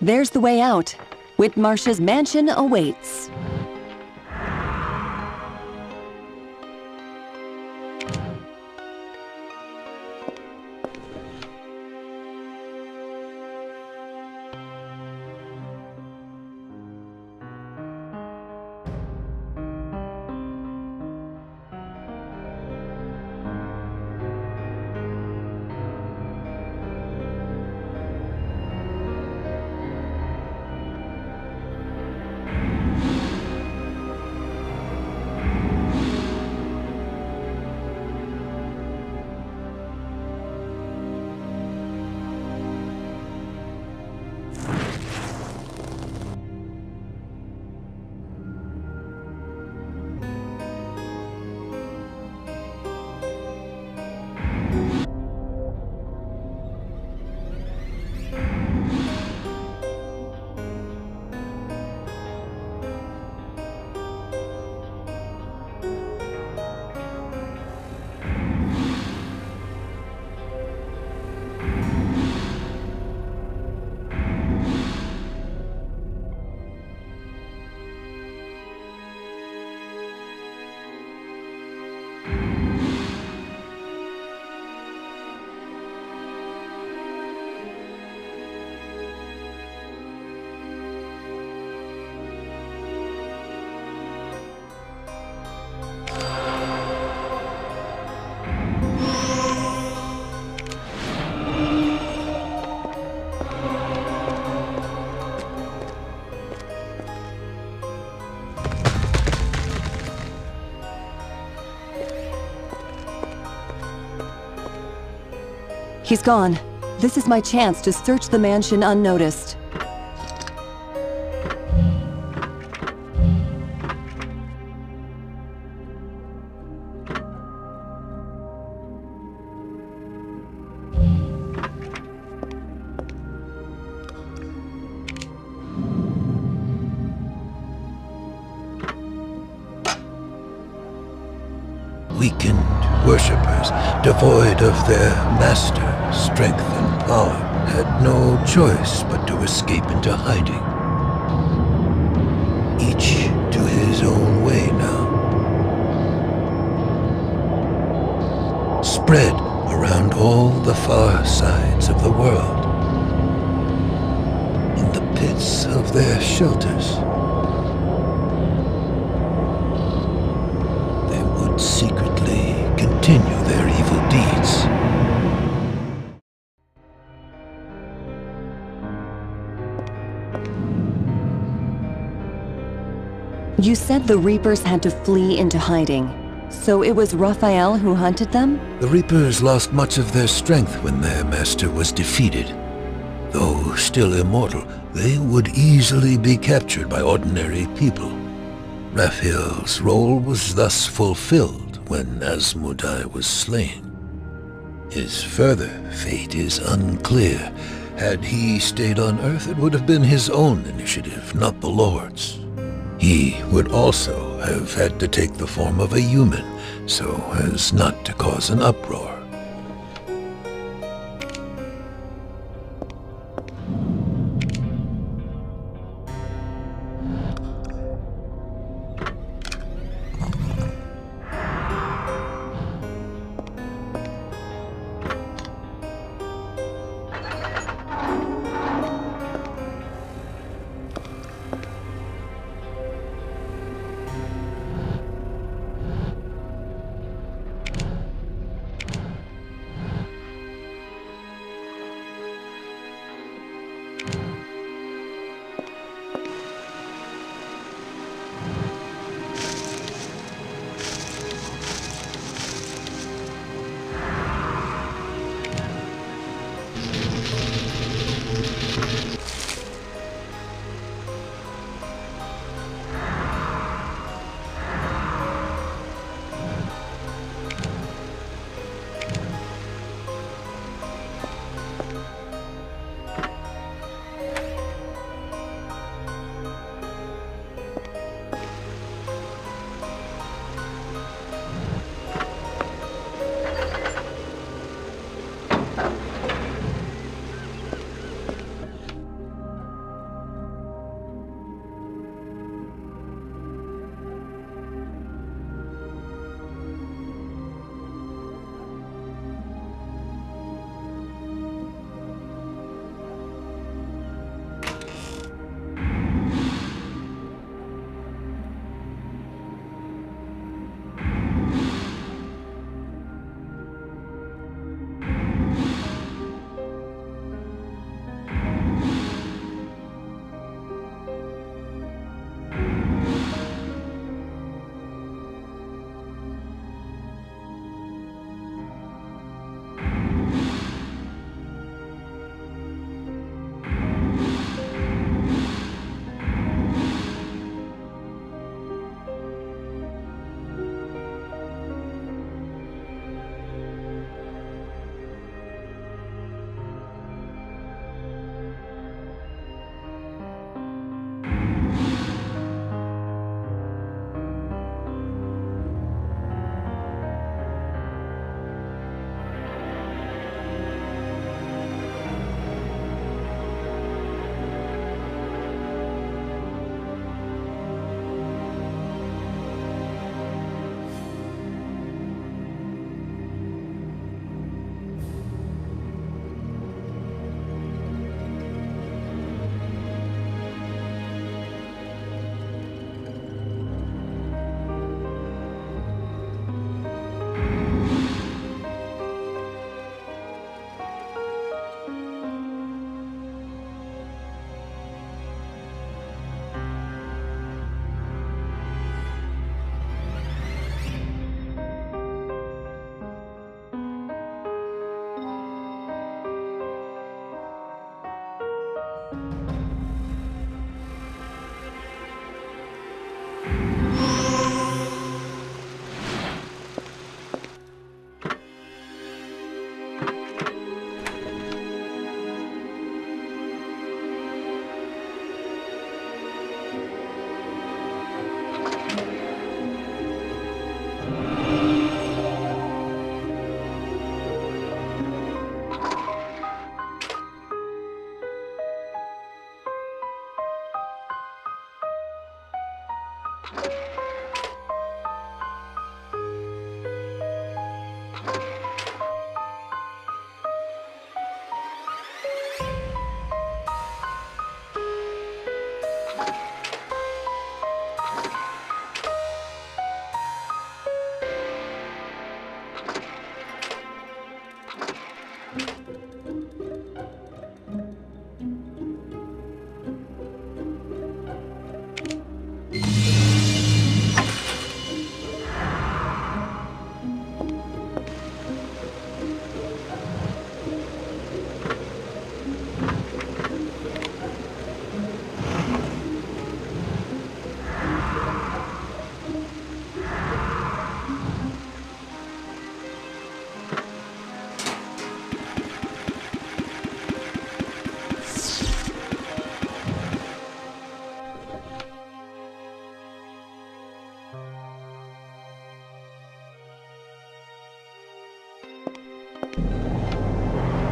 There's the way out. Whitmarsh's mansion awaits. He's gone. This is my chance to search the mansion unnoticed. Weakened worshippers, devoid of their master, strength and power, had no choice but to escape into hiding. Each to his own way now. Spread around all the far sides of the world. In the pits of their shelters. They would secretly continue their evil deeds. You said the Reapers had to flee into hiding. So it was Raphael who hunted them? The Reapers lost much of their strength when their master was defeated. Though still immortal, they would easily be captured by ordinary people. Raphael's role was thus fulfilled when Asmodai was slain. His further fate is unclear. Had he stayed on Earth, it would have been his own initiative, not the Lord's. He would also have had to take the form of a human, so as not to cause an uproar.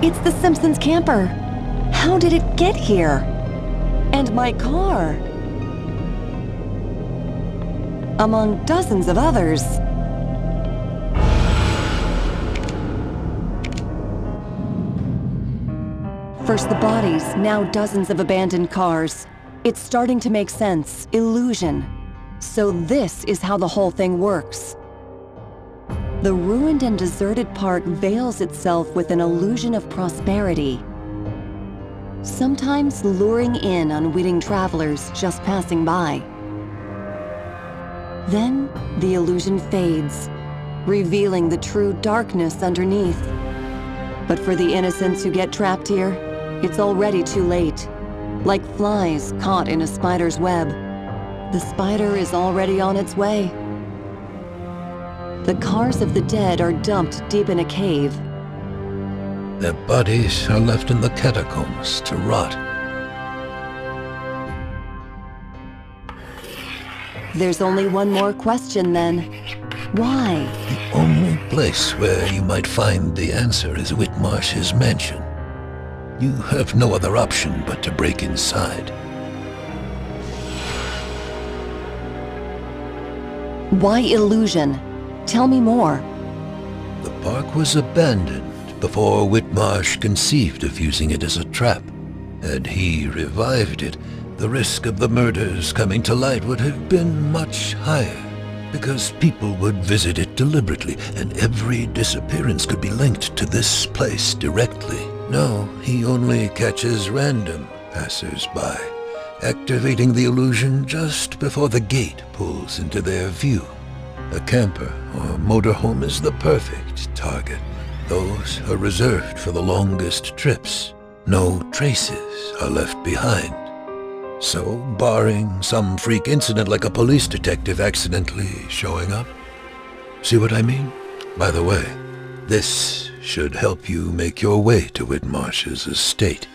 It's the Simpsons camper. How did it get here? And my car. Among dozens of others. First the bodies, now dozens of abandoned cars. It's starting to make sense. Illusion. So this is how the whole thing works. The ruined and deserted park veils itself with an illusion of prosperity, sometimes luring in unwitting travelers just passing by. Then the illusion fades, revealing the true darkness underneath. But for the innocents who get trapped here, it's already too late. Like flies caught in a spider's web. The spider is already on its way. The cars of the dead are dumped deep in a cave. Their bodies are left in the catacombs to rot. There's only one more question then. Why? The only place where you might find the answer is Whitmarsh's mansion. You have no other option but to break inside. Why illusion? Tell me more. The park was abandoned before Whitmarsh conceived of using it as a trap. Had he revived it, the risk of the murders coming to light would have been much higher, because people would visit it deliberately, and every disappearance could be linked to this place directly. No, he only catches random passers-by, activating the illusion just before the gate pulls into their view. A camper or motorhome is the perfect target. Those are reserved for the longest trips. No traces are left behind. So, barring some freak incident like a police detective accidentally showing up. See what I mean? By the way, this should help you make your way to Whitmarsh's estate.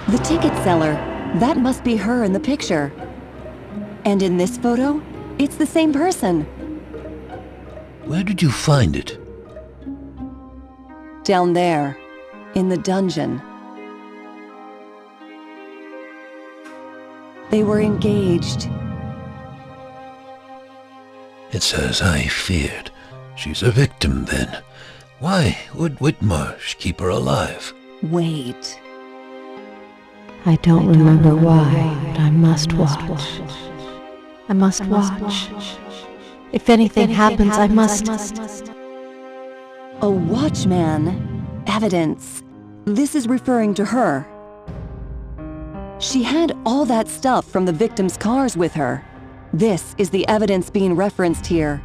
The ticket seller. That must be her in the picture. And in this photo, it's the same person. Where did you find it? Down there, in the dungeon. They were engaged. It's as I feared. She's a victim then. Why would Whitmarsh keep her alive? Wait. I don't remember why, but I must watch. I must watch. If anything happens, I must... A watchman. Evidence. This is referring to her. She had all that stuff from the victims' cars with her. This is the evidence being referenced here.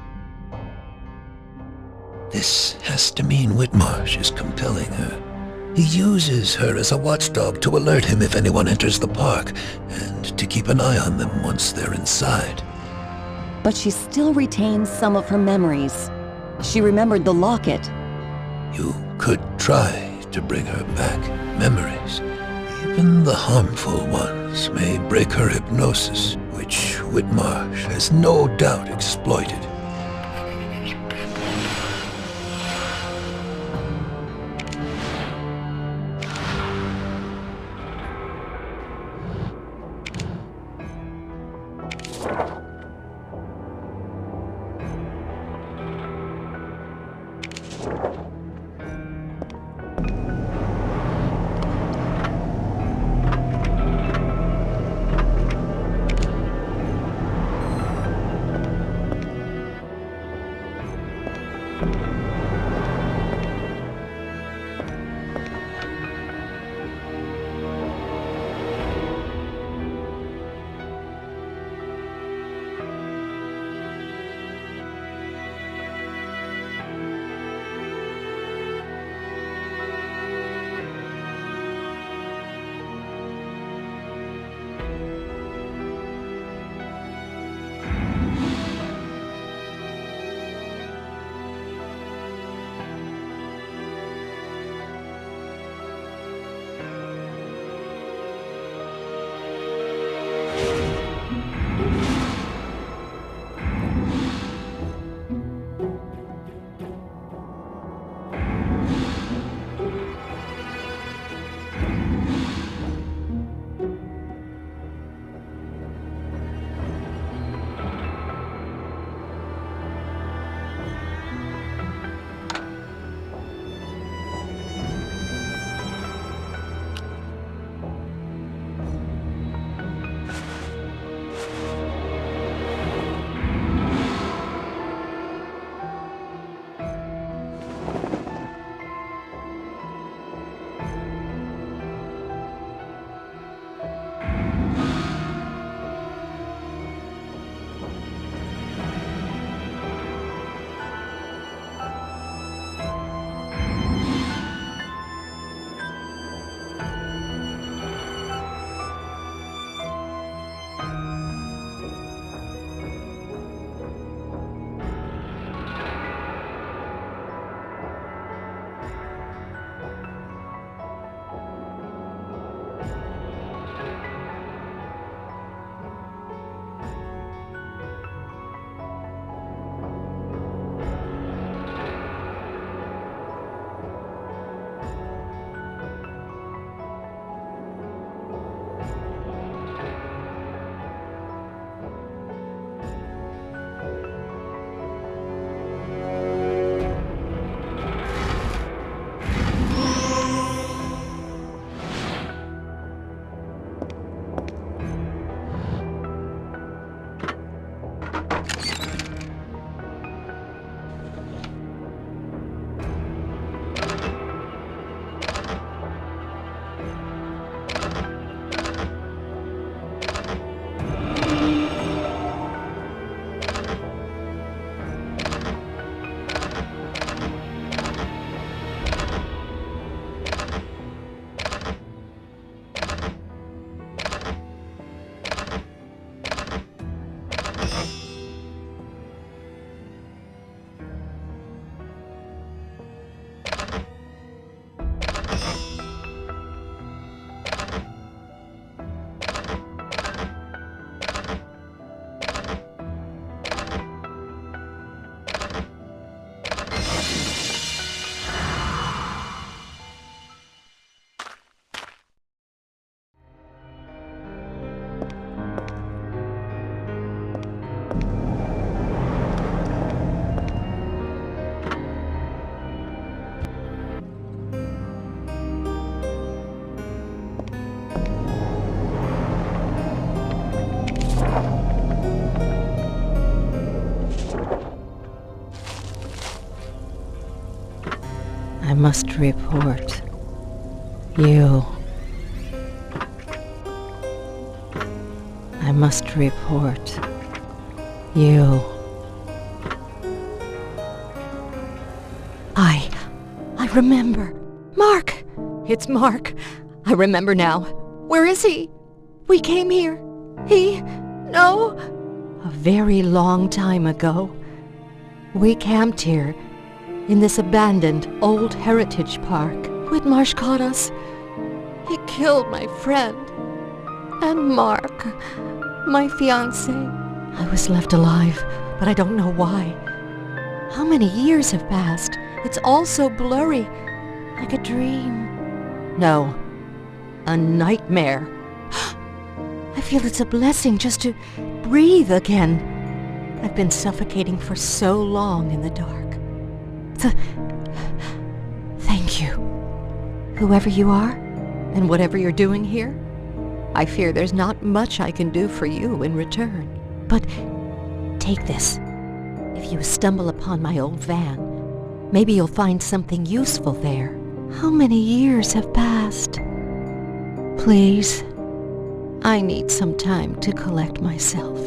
This has to mean Whitmarsh is compelling her. He uses her as a watchdog to alert him if anyone enters the park, and to keep an eye on them once they're inside. But she still retains some of her memories. She remembered the locket. You could try to bring her back memories. Even the harmful ones may break her hypnosis, which Whitmarsh has no doubt exploited. I must report you. I must report you. I remember. Mark! It's Mark. I remember now. Where is he? We came here. No. A very long time ago. We camped here, in this abandoned old heritage park. Whitmarsh caught us. He killed my friend. And Mark, my fiancé. I was left alive, but I don't know why. How many years have passed? It's all so blurry, like a dream. No, a nightmare. I feel it's a blessing just to breathe again. I've been suffocating for so long in the dark. Thank you. Whoever you are, and whatever you're doing here, I fear there's not much I can do for you in return. But take this. If you stumble upon my old van, maybe you'll find something useful there. How many years have passed? Please, I need some time to collect myself.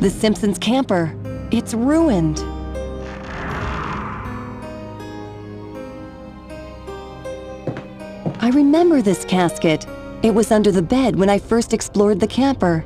The Simpsons camper. It's ruined. I remember this casket. It was under the bed when I first explored the camper.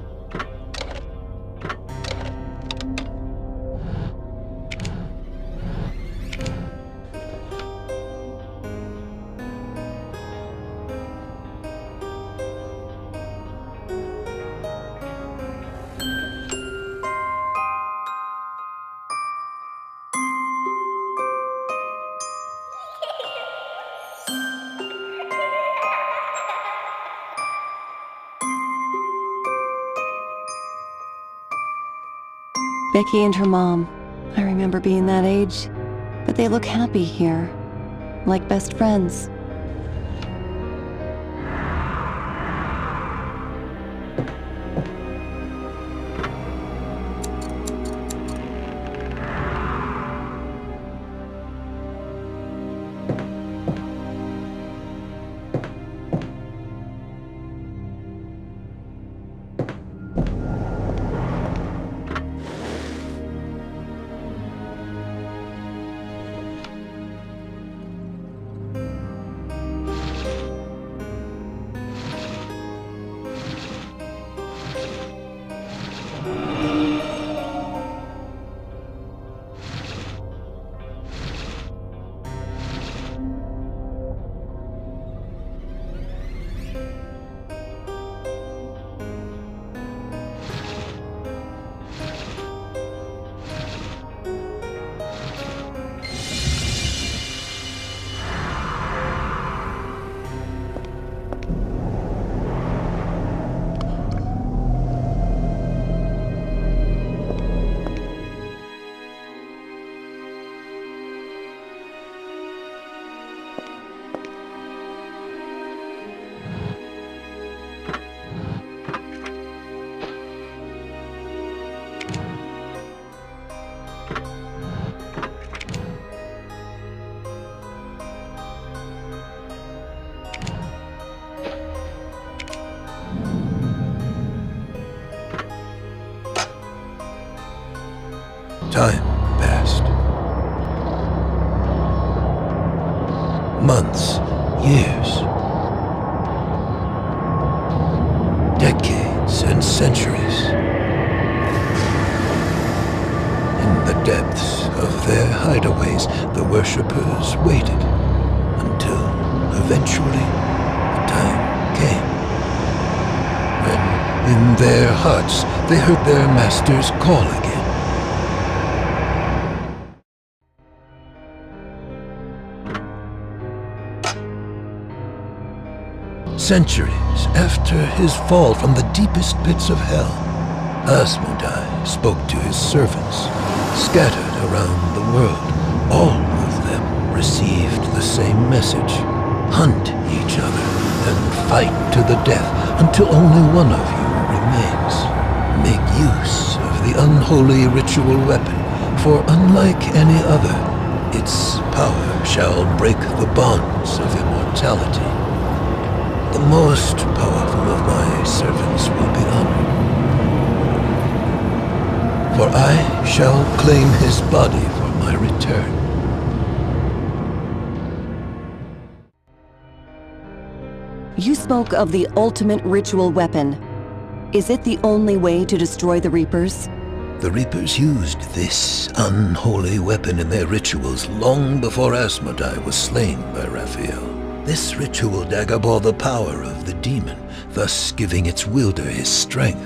Becky and her mom. I remember being that age, but they look happy here, like best friends. Time passed. Months, years, decades and centuries. In the depths of their hideaways, the worshippers waited until eventually In their hearts, they heard their master's call again. Centuries after his fall from the deepest pits of hell, Asmodai spoke to his servants. Scattered around the world, all of them received the same message. Hunt each other and fight to the death until only one of you remains. Make use of the unholy ritual weapon, for unlike any other, its power shall break the bonds of immortality. The most powerful of my servants will be honored. For I shall claim his body for my return. You spoke of the ultimate ritual weapon. Is it the only way to destroy the Reapers? The Reapers used this unholy weapon in their rituals long before Asmodai was slain by Raphael. This ritual dagger bore the power of the demon, thus giving its wielder his strength,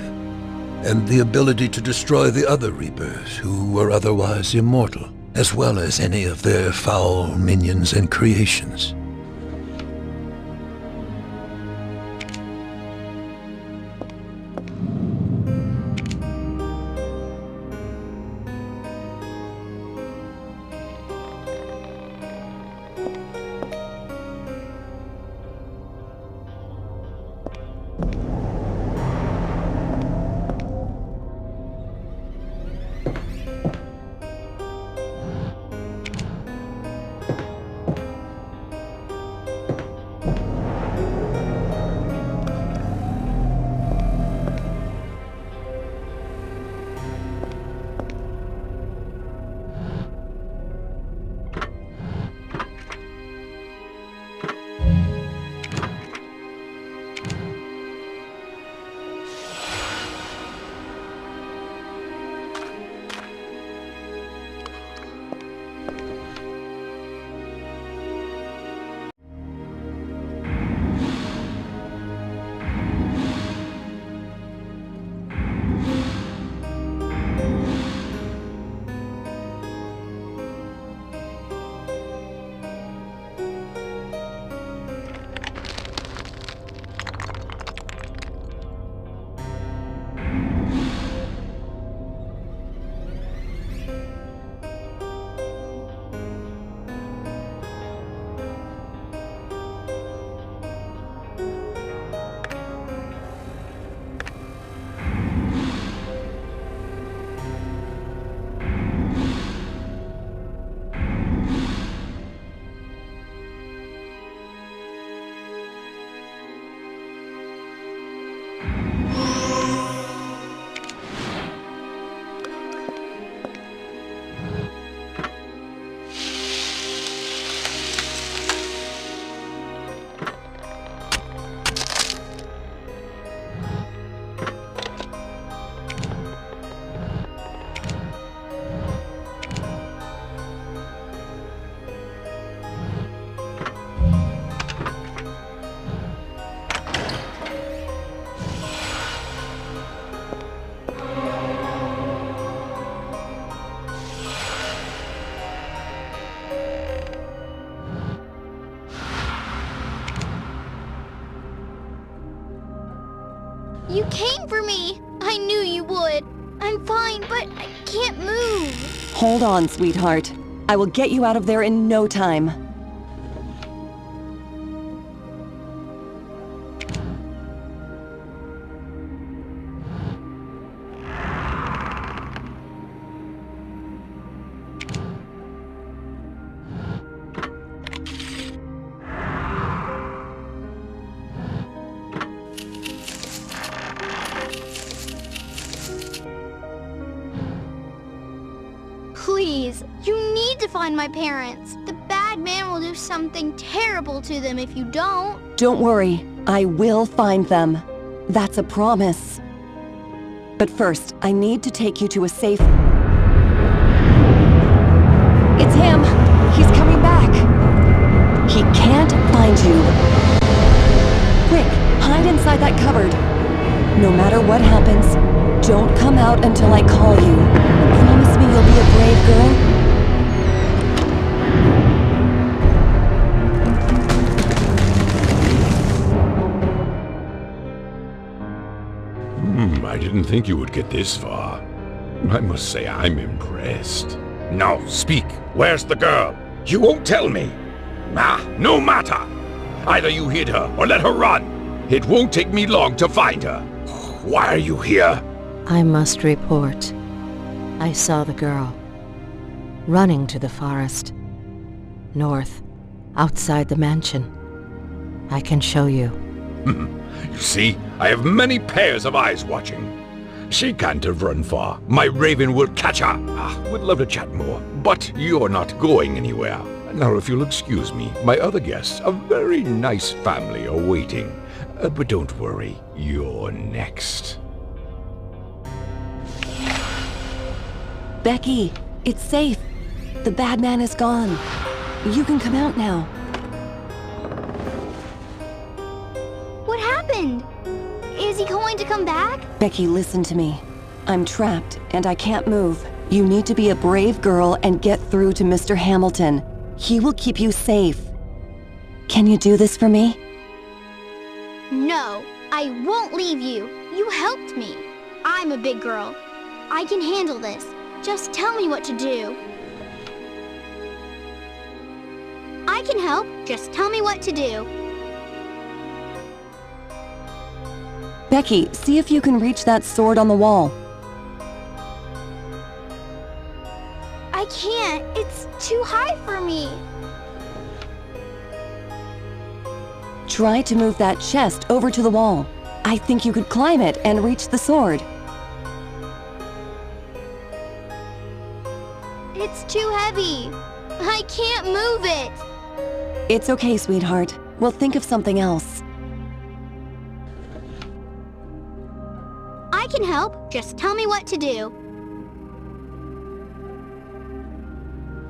and the ability to destroy the other Reapers who were otherwise immortal, as well as any of their foul minions and creations. You came for me! I knew you would. I'm fine, but I can't move. Hold on, sweetheart. I will get you out of there in no time. Please, you need to find my parents. The bad man will do something terrible to them if you don't. Don't worry, I will find them. That's a promise. But first, I need to take you to a safe... It's him! He's coming back! He can't find you. Quick, hide inside that cupboard. No matter what happens, don't come out until I call you. Promise me you'll be a brave girl? I didn't think you would get this far. I must say I'm impressed. Now, speak. Where's the girl? You won't tell me. No matter. Either you hid her or let her run. It won't take me long to find her. Why are you here? I must report. I saw the girl. Running to the forest. North. Outside the mansion. I can show you. You see, I have many pairs of eyes watching. She can't have run far. My Raven will catch her. Would love to chat more, but you're not going anywhere. Now, if you'll excuse me, my other guests, a very nice family, are waiting. But don't worry, you're next. Becky, it's safe. The bad man is gone. You can come out now. What happened? Is he going to come back? Becky, listen to me. I'm trapped and I can't move. You need to be a brave girl and get through to Mr. Hamilton. He will keep you safe. Can you do this for me? No, I won't leave you. You helped me. I'm a big girl. I can handle this. Just tell me what to do. I can help. Just tell me what to do. Becky, see if you can reach that sword on the wall. I can't. It's too high for me. Try to move that chest over to the wall. I think you could climb it and reach the sword. It's too heavy. I can't move it. It's okay, sweetheart. We'll think of something else. I can help. Just tell me what to do.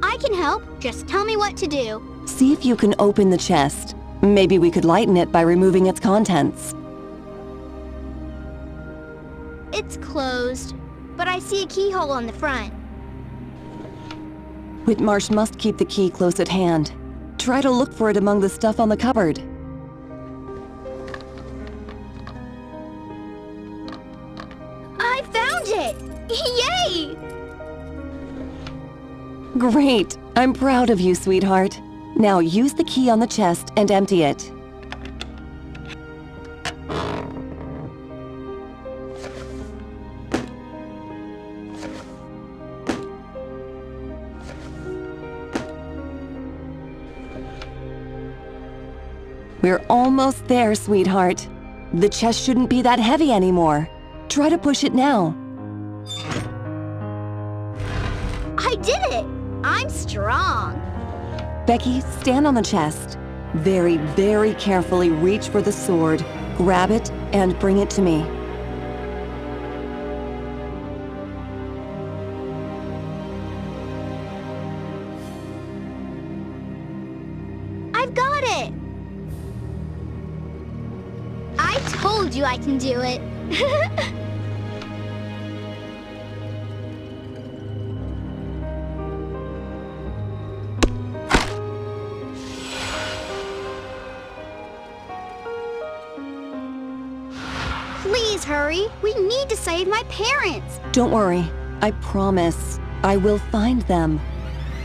I can help. Just tell me what to do. See if you can open the chest. Maybe we could lighten it by removing its contents. It's closed, but I see a keyhole on the front. Whitmarsh must keep the key close at hand. Try to look for it among the stuff on the cupboard. I found it! Yay! Great! I'm proud of you, sweetheart. Now use the key on the chest and empty it. We're almost there, sweetheart. The chest shouldn't be that heavy anymore. Try to push it now. I did it! I'm strong. Becky, stand on the chest. Very, very carefully reach for the sword, grab it, and bring it to me. I've got it! I told you I can do it. Please hurry. We need to save my parents. Don't worry. I promise. I will find them.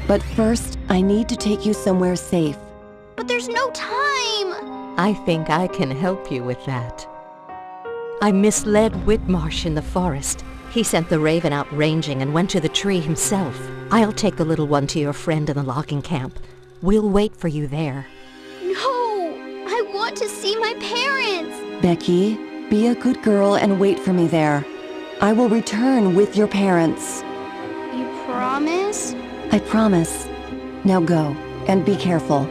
But first, I need to take you somewhere safe. But there's no time. I think I can help you with that. I misled Whitmarsh in the forest. He sent the raven out ranging and went to the tree himself. I'll take the little one to your friend in the logging camp. We'll wait for you there. No! I want to see my parents. Becky, be a good girl and wait for me there. I will return with your parents. You promise? I promise. Now go, and be careful.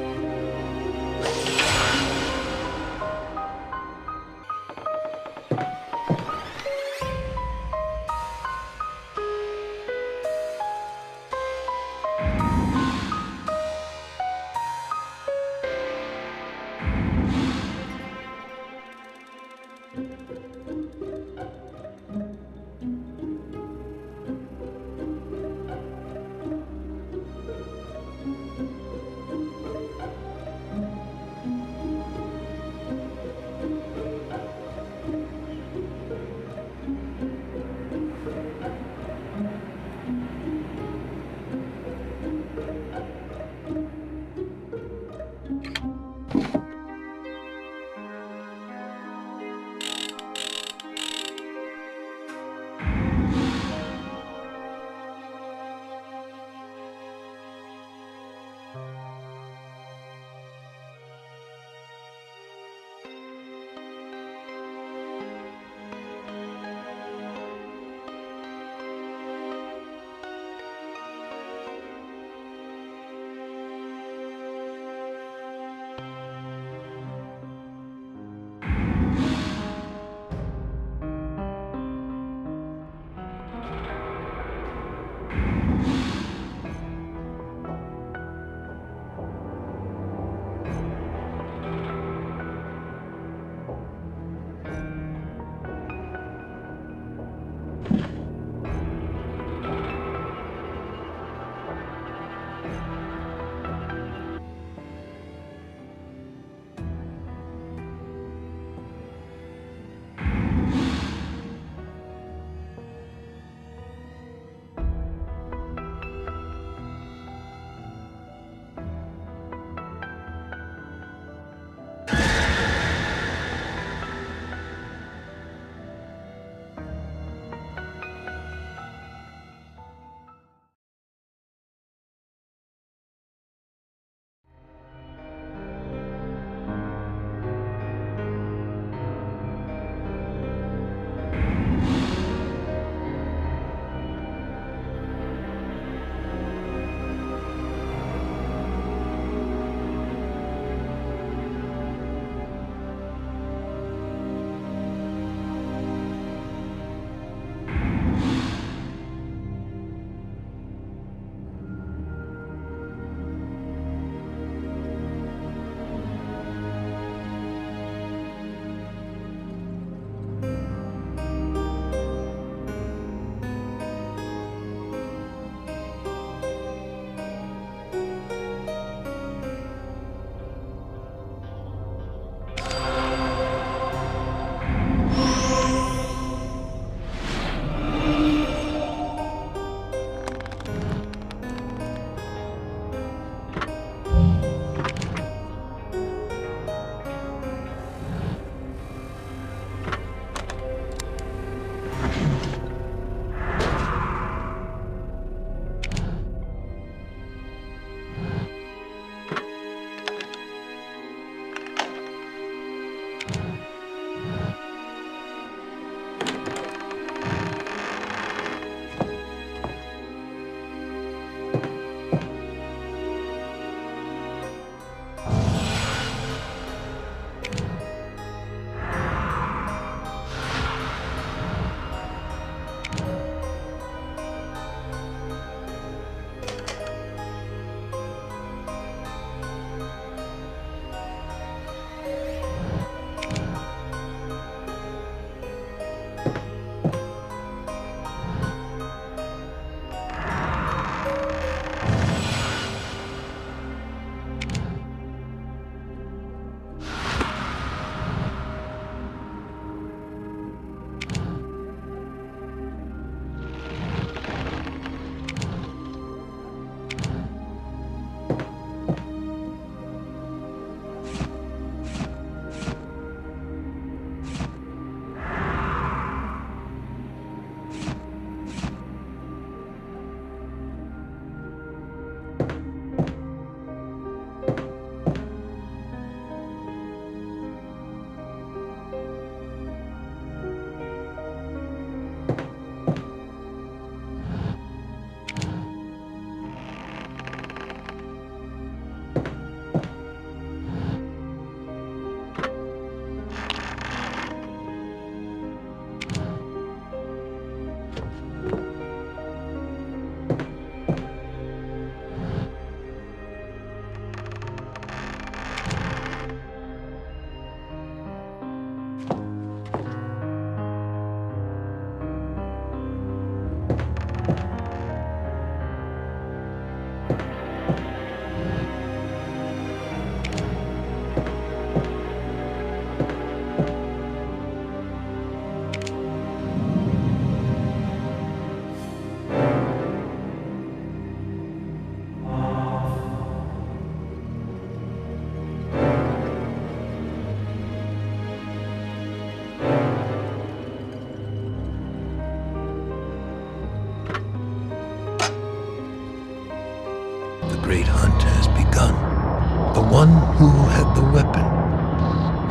who had the weapon,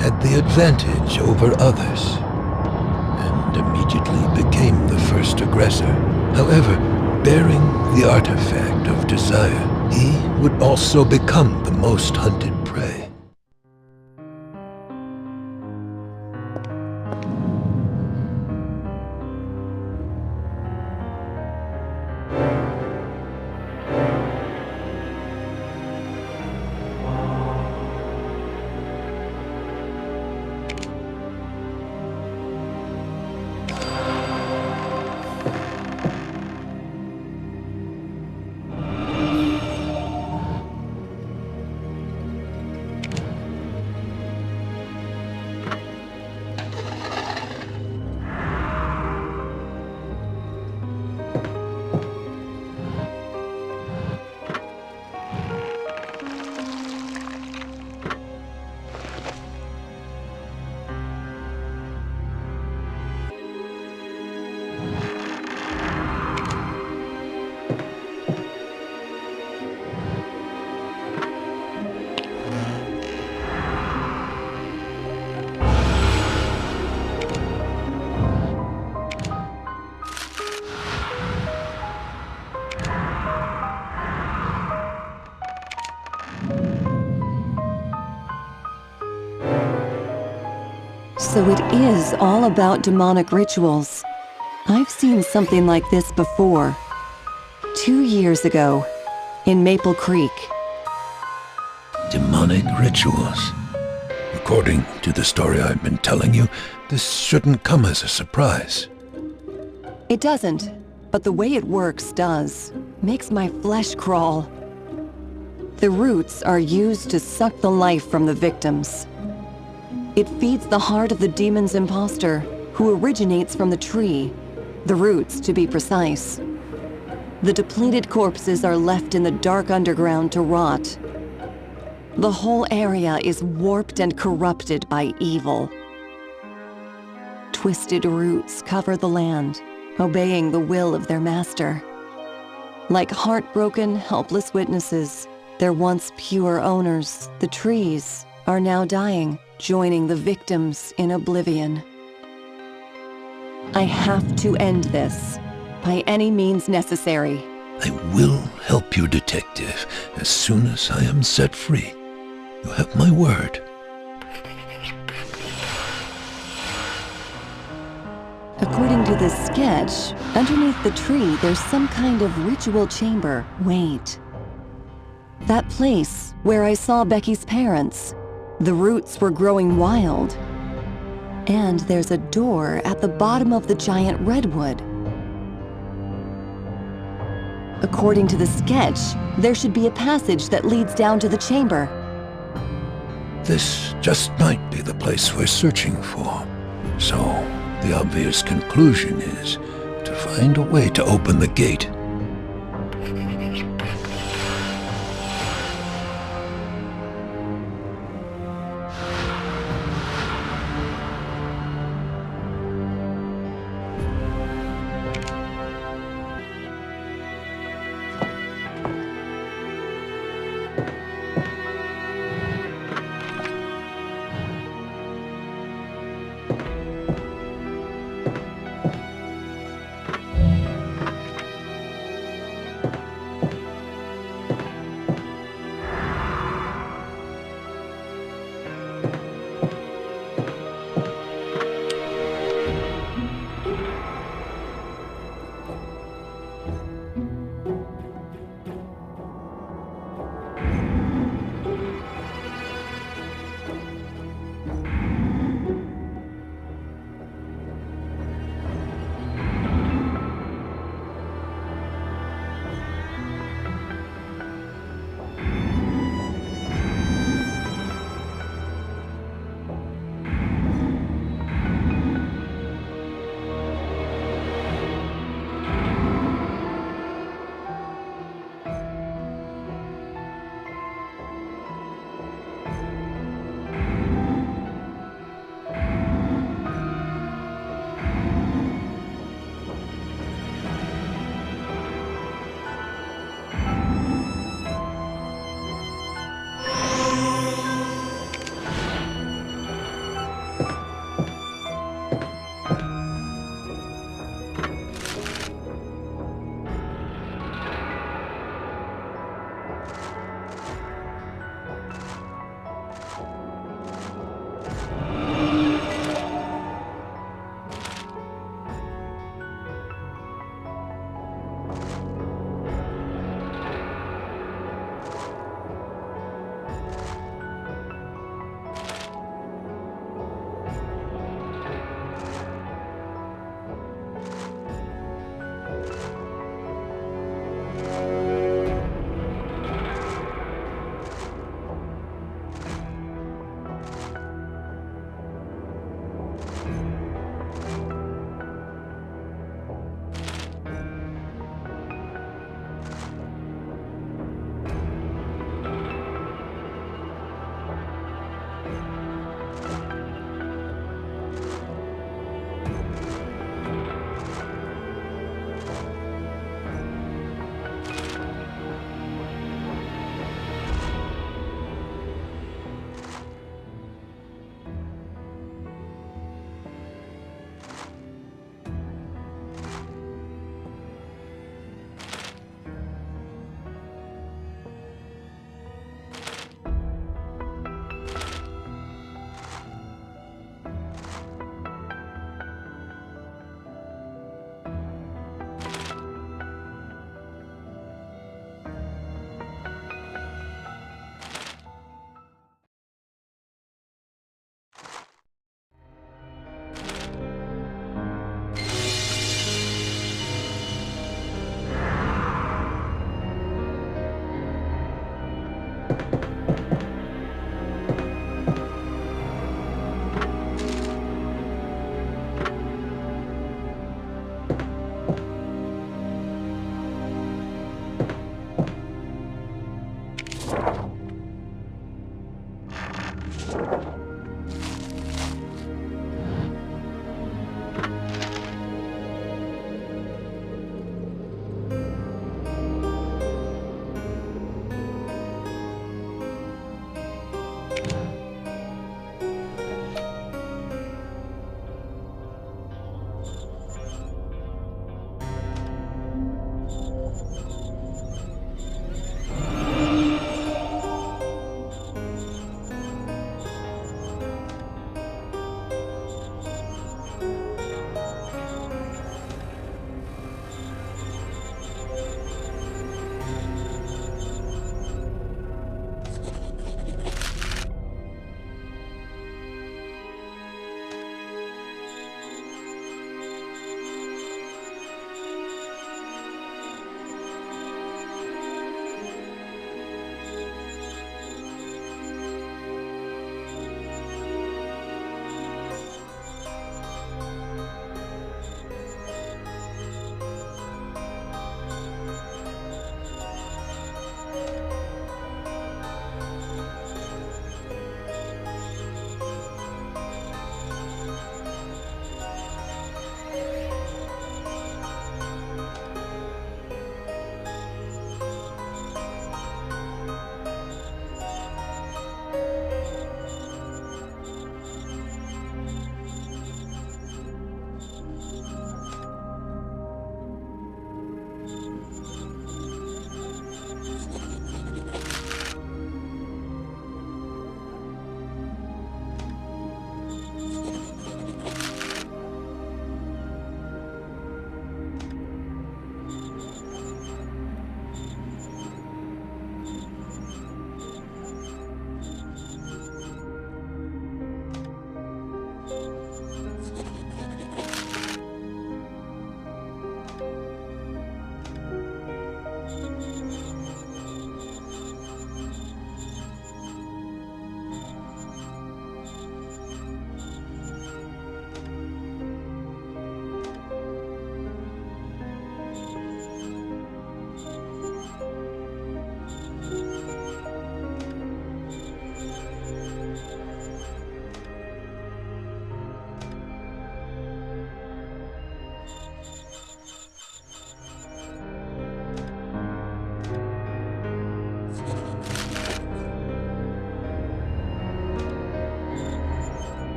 had the advantage over others, and immediately became the first aggressor. However, bearing the artifact of desire, he would also become the most hunted prey. So it is all about demonic rituals. I've seen something like this before. 2 years ago, in Maple Creek. Demonic rituals. According to the story I've been telling you, this shouldn't come as a surprise. It doesn't, but the way it works does. Makes my flesh crawl. The roots are used to suck the life from the victims. It feeds the heart of the demon's imposter, who originates from the tree, the roots to be precise. The depleted corpses are left in the dark underground to rot. The whole area is warped and corrupted by evil. Twisted roots cover the land, obeying the will of their master. Like heartbroken, helpless witnesses, their once pure owners, the trees, are now dying, joining the victims in oblivion. I have to end this, by any means necessary. I will help you, Detective, as soon as I am set free. You have my word. According to this sketch, underneath the tree there's some kind of ritual chamber. Wait. That place where I saw Becky's parents. The roots were growing wild. And there's a door at the bottom of the giant redwood. According to the sketch, there should be a passage that leads down to the chamber. This just might be the place we're searching for. So, the obvious conclusion is to find a way to open the gate.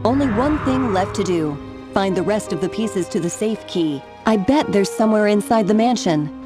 Only one thing left to do. Find the rest of the pieces to the safe key. I bet there's somewhere inside the mansion.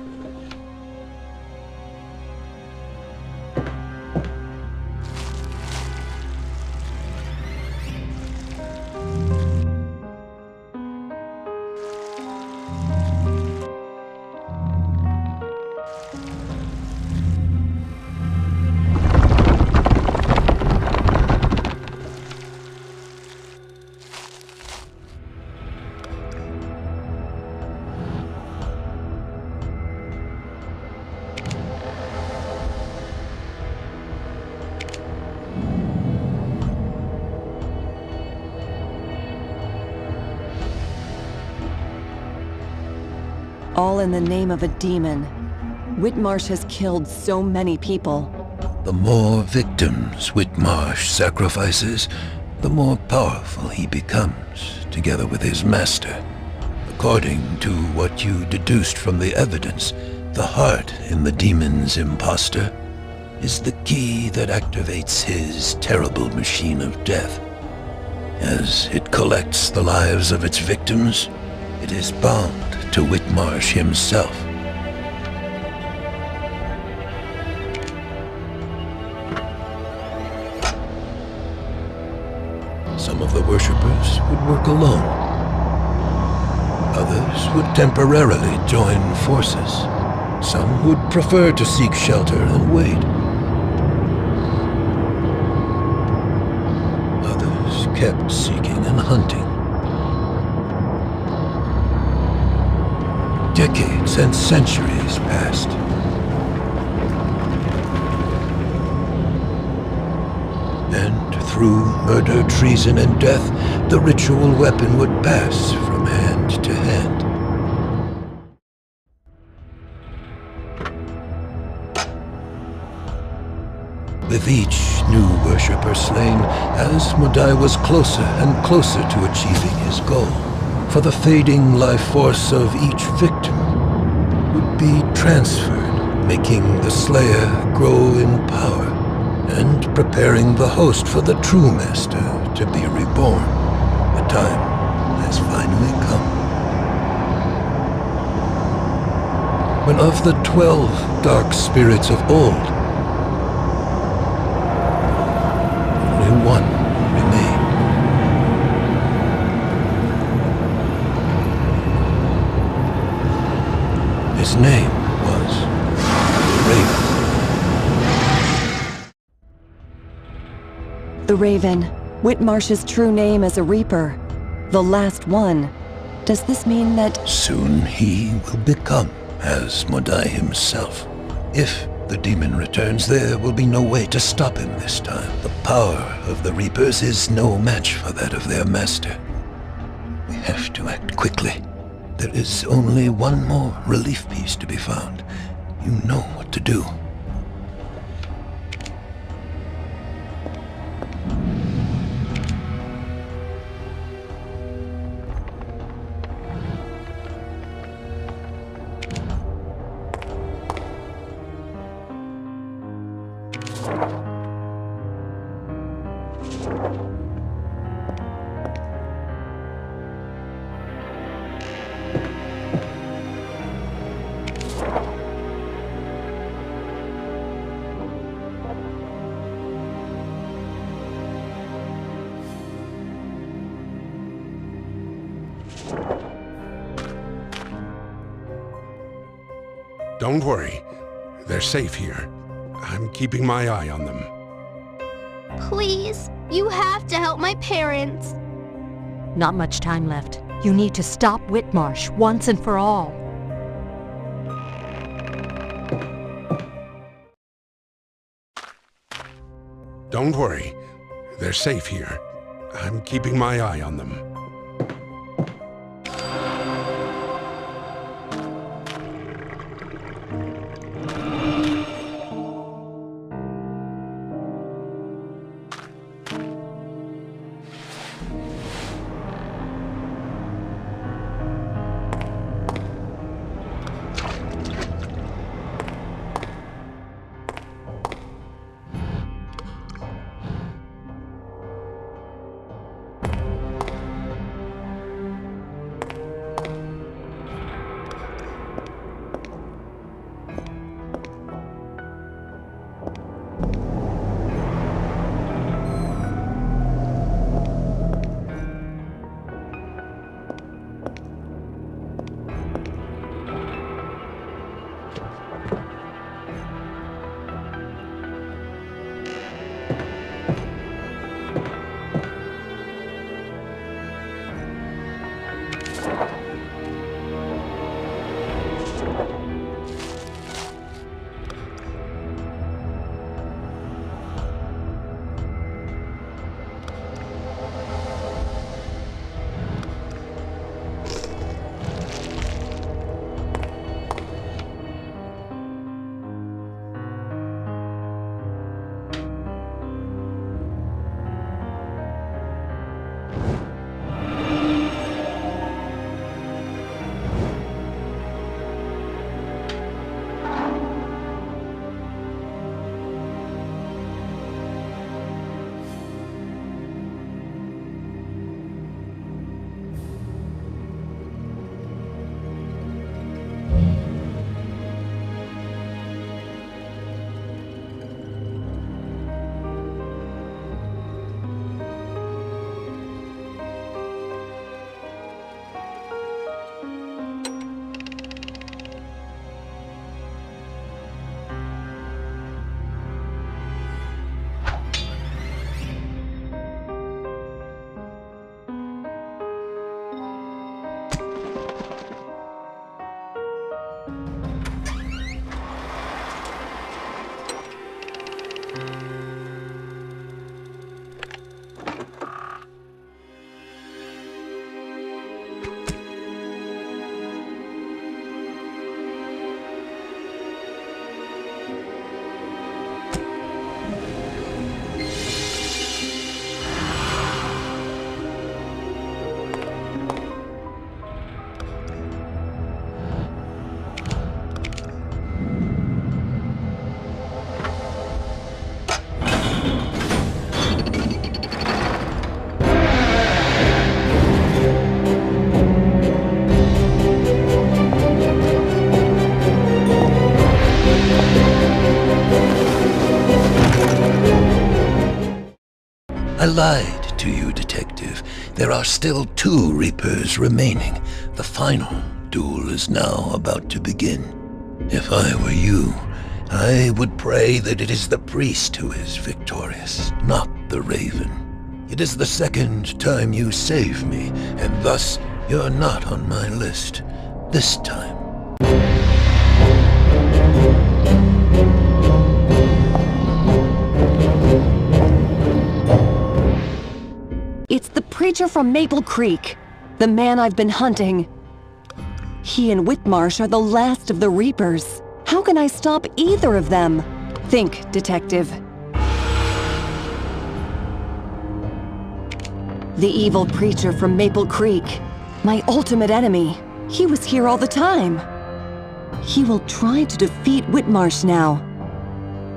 All in the name of a demon. Whitmarsh has killed so many people. The more victims Whitmarsh sacrifices, the more powerful he becomes, together with his master. According to what you deduced from the evidence, the heart in the demon's imposter is the key that activates his terrible machine of death. As it collects the lives of its victims, it is bound to Whitmarsh himself. Some of the worshippers would work alone. Others would temporarily join forces. Some would prefer to seek shelter and wait. Others kept seeking and hunting. Decades and centuries passed. And through murder, treason, and death, the ritual weapon would pass from hand to hand. With each new worshipper slain, Asmodai was closer and closer to achieving his goal. For the fading life force of each victim would be transferred, making the Slayer grow in power, and preparing the host for the true Master to be reborn. The time has finally come. When of the 12 dark spirits of old, only one remained. His name was Raven. The Raven. Whitmarsh's true name as a Reaper. The last one. Does this mean that... Soon he will become Asmodai himself. If the demon returns, there will be no way to stop him this time. The power of the Reapers is no match for that of their master. We have to act quickly. There is only one more relief piece to be found. You know what to do. Don't worry. They're safe here. I'm keeping my eye on them. Please, you have to help my parents. Not much time left. You need to stop Whitmarsh once and for all. Don't worry. They're safe here. I'm keeping my eye on them. I lied to you, Detective. There are still 2 Reapers remaining. The final duel is now about to begin. If I were you, I would pray that it is the priest who is victorious, not the Raven. It is the 2nd time you save me, and thus you're not on my list. This time. It's the preacher from Maple Creek, the man I've been hunting. He and Whitmarsh are the last of the Reapers. How can I stop either of them? Think, Detective. The evil preacher from Maple Creek, my ultimate enemy. He was here all the time. He will try to defeat Whitmarsh now.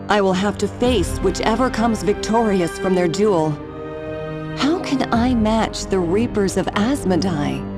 I will have to face whichever comes victorious from their duel. How can I match the Reapers of Asmodai?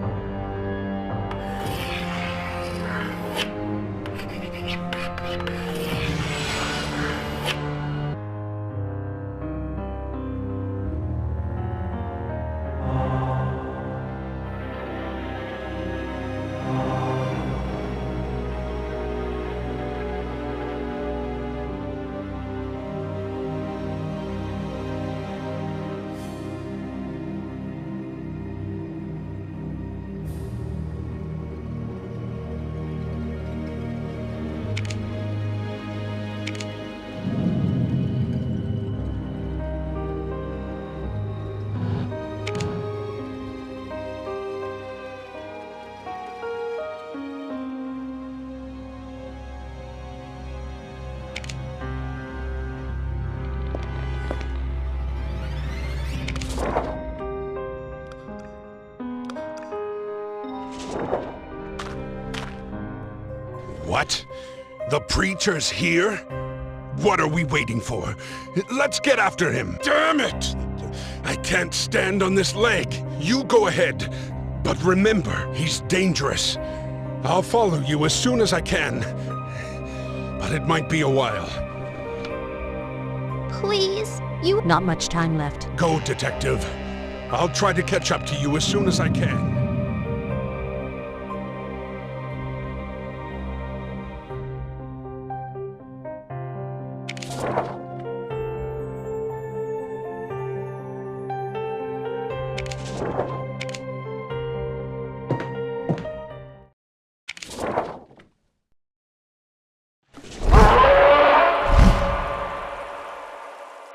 What? The preacher's here? What are we waiting for? Let's get after him. Damn it! I can't stand on this leg. You go ahead. But remember, he's dangerous. I'll follow you as soon as I can. But it might be a while. Please, you... Not much time left. Go, Detective. I'll try to catch up to you as soon as I can.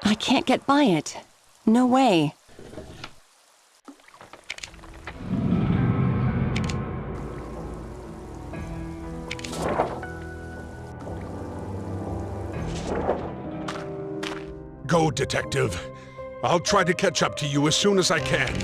I can't get by it. No way. Go, Detective. I'll try to catch up to you as soon as I can.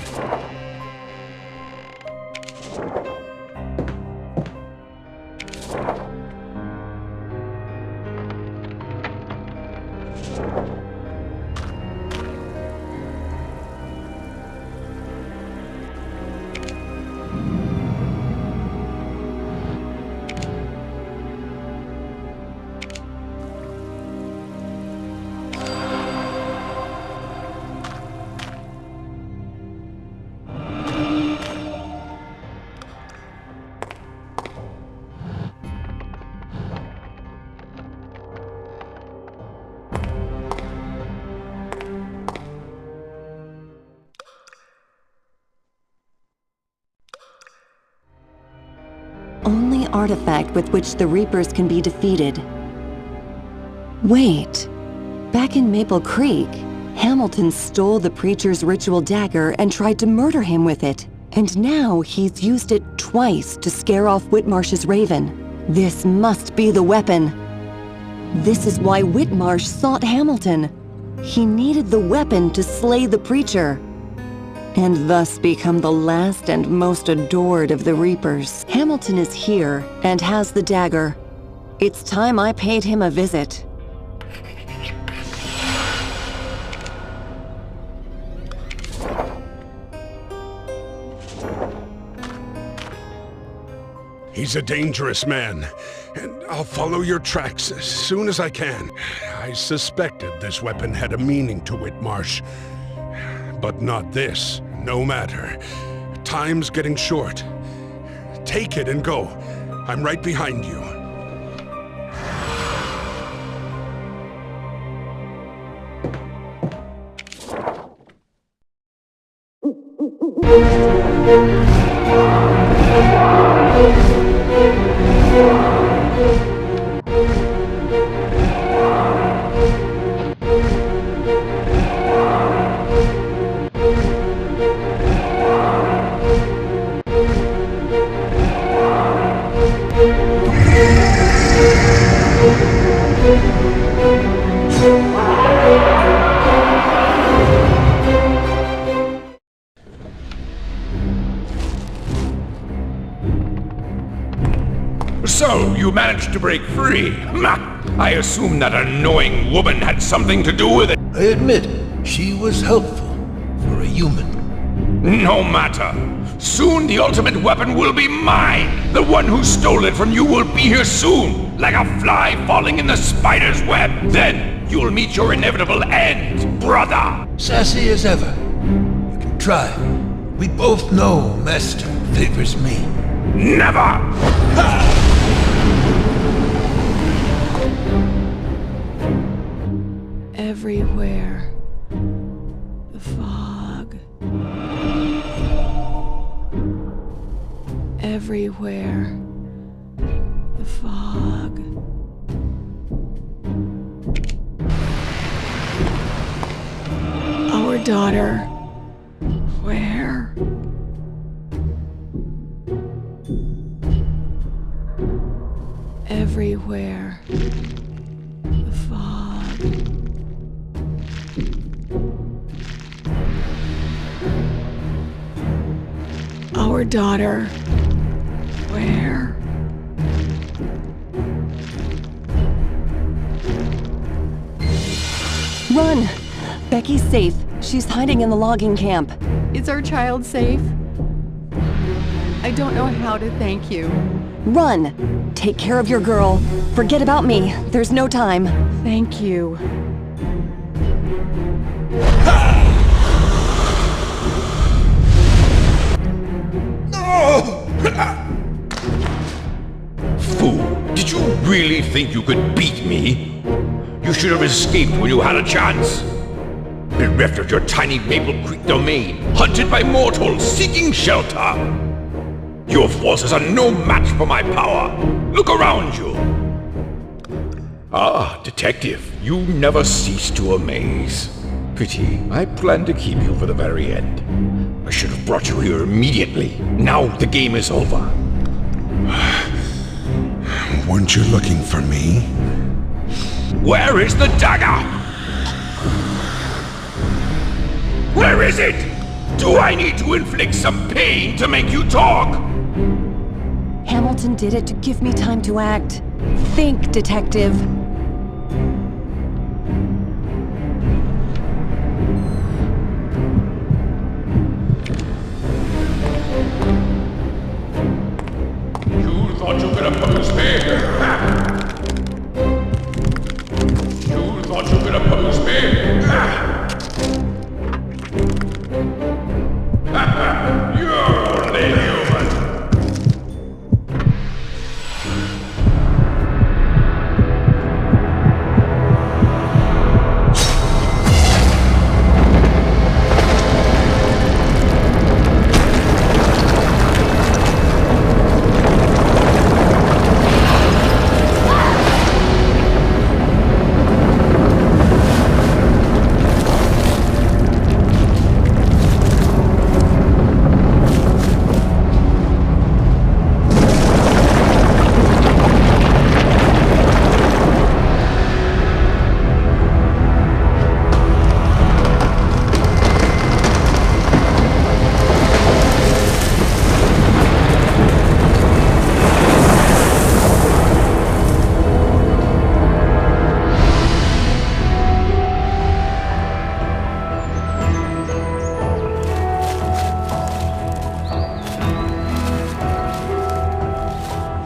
Only artifact with which the Reapers can be defeated. Wait. Back in Maple Creek, Hamilton stole the preacher's ritual dagger and tried to murder him with it. And now he's used it twice to scare off Whitmarsh's raven. This must be the weapon. This is why Whitmarsh sought Hamilton. He needed the weapon to slay the preacher, and thus become the last and most adored of the Reapers. Hamilton is here and has the dagger. It's time I paid him a visit. He's a dangerous man, and I'll follow your tracks as soon as I can. I suspected this weapon had a meaning to Whitmarsh. But not this. No matter. Time's getting short. Take it and go. I'm right behind you. So, you managed to break free. I assume that annoying woman had something to do with it. I admit, she was helpful for a human. No matter. Soon the ultimate weapon will be mine. The one who stole it from you will be here soon, like a fly falling in the spider's web. Then you'll meet your inevitable end, brother. Sassy as ever. You can try. We both know Master favors me. Never! Everywhere. The fog. Everywhere. The fog. Our daughter. Where? Everywhere. The fog. Our daughter. Where? Run! Becky's safe. She's hiding in the logging camp. Is our child safe? I don't know how to thank you. Run! Take care of your girl. Forget about me. There's no time. Thank you. Fool, did you really think you could beat me? You should have escaped when you had a chance. Bereft of your tiny Maple Creek domain, hunted by mortals seeking shelter. Your forces are no match for my power. Look around you. Ah, detective, you never cease to amaze. Pity, I planned to keep you for the very end. I should have brought you here immediately. Now the game is over. Weren't you looking for me? Where is the dagger? Where is it? Do I need to inflict some pain to make you talk? Hamilton did it to give me time to act. Think, detective. You thought you could oppose me? You thought you could oppose me? You're only human.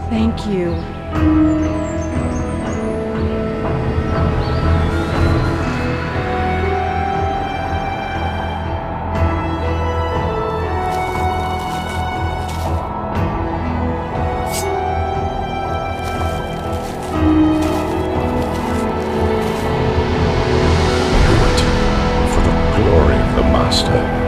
Thank you. Master.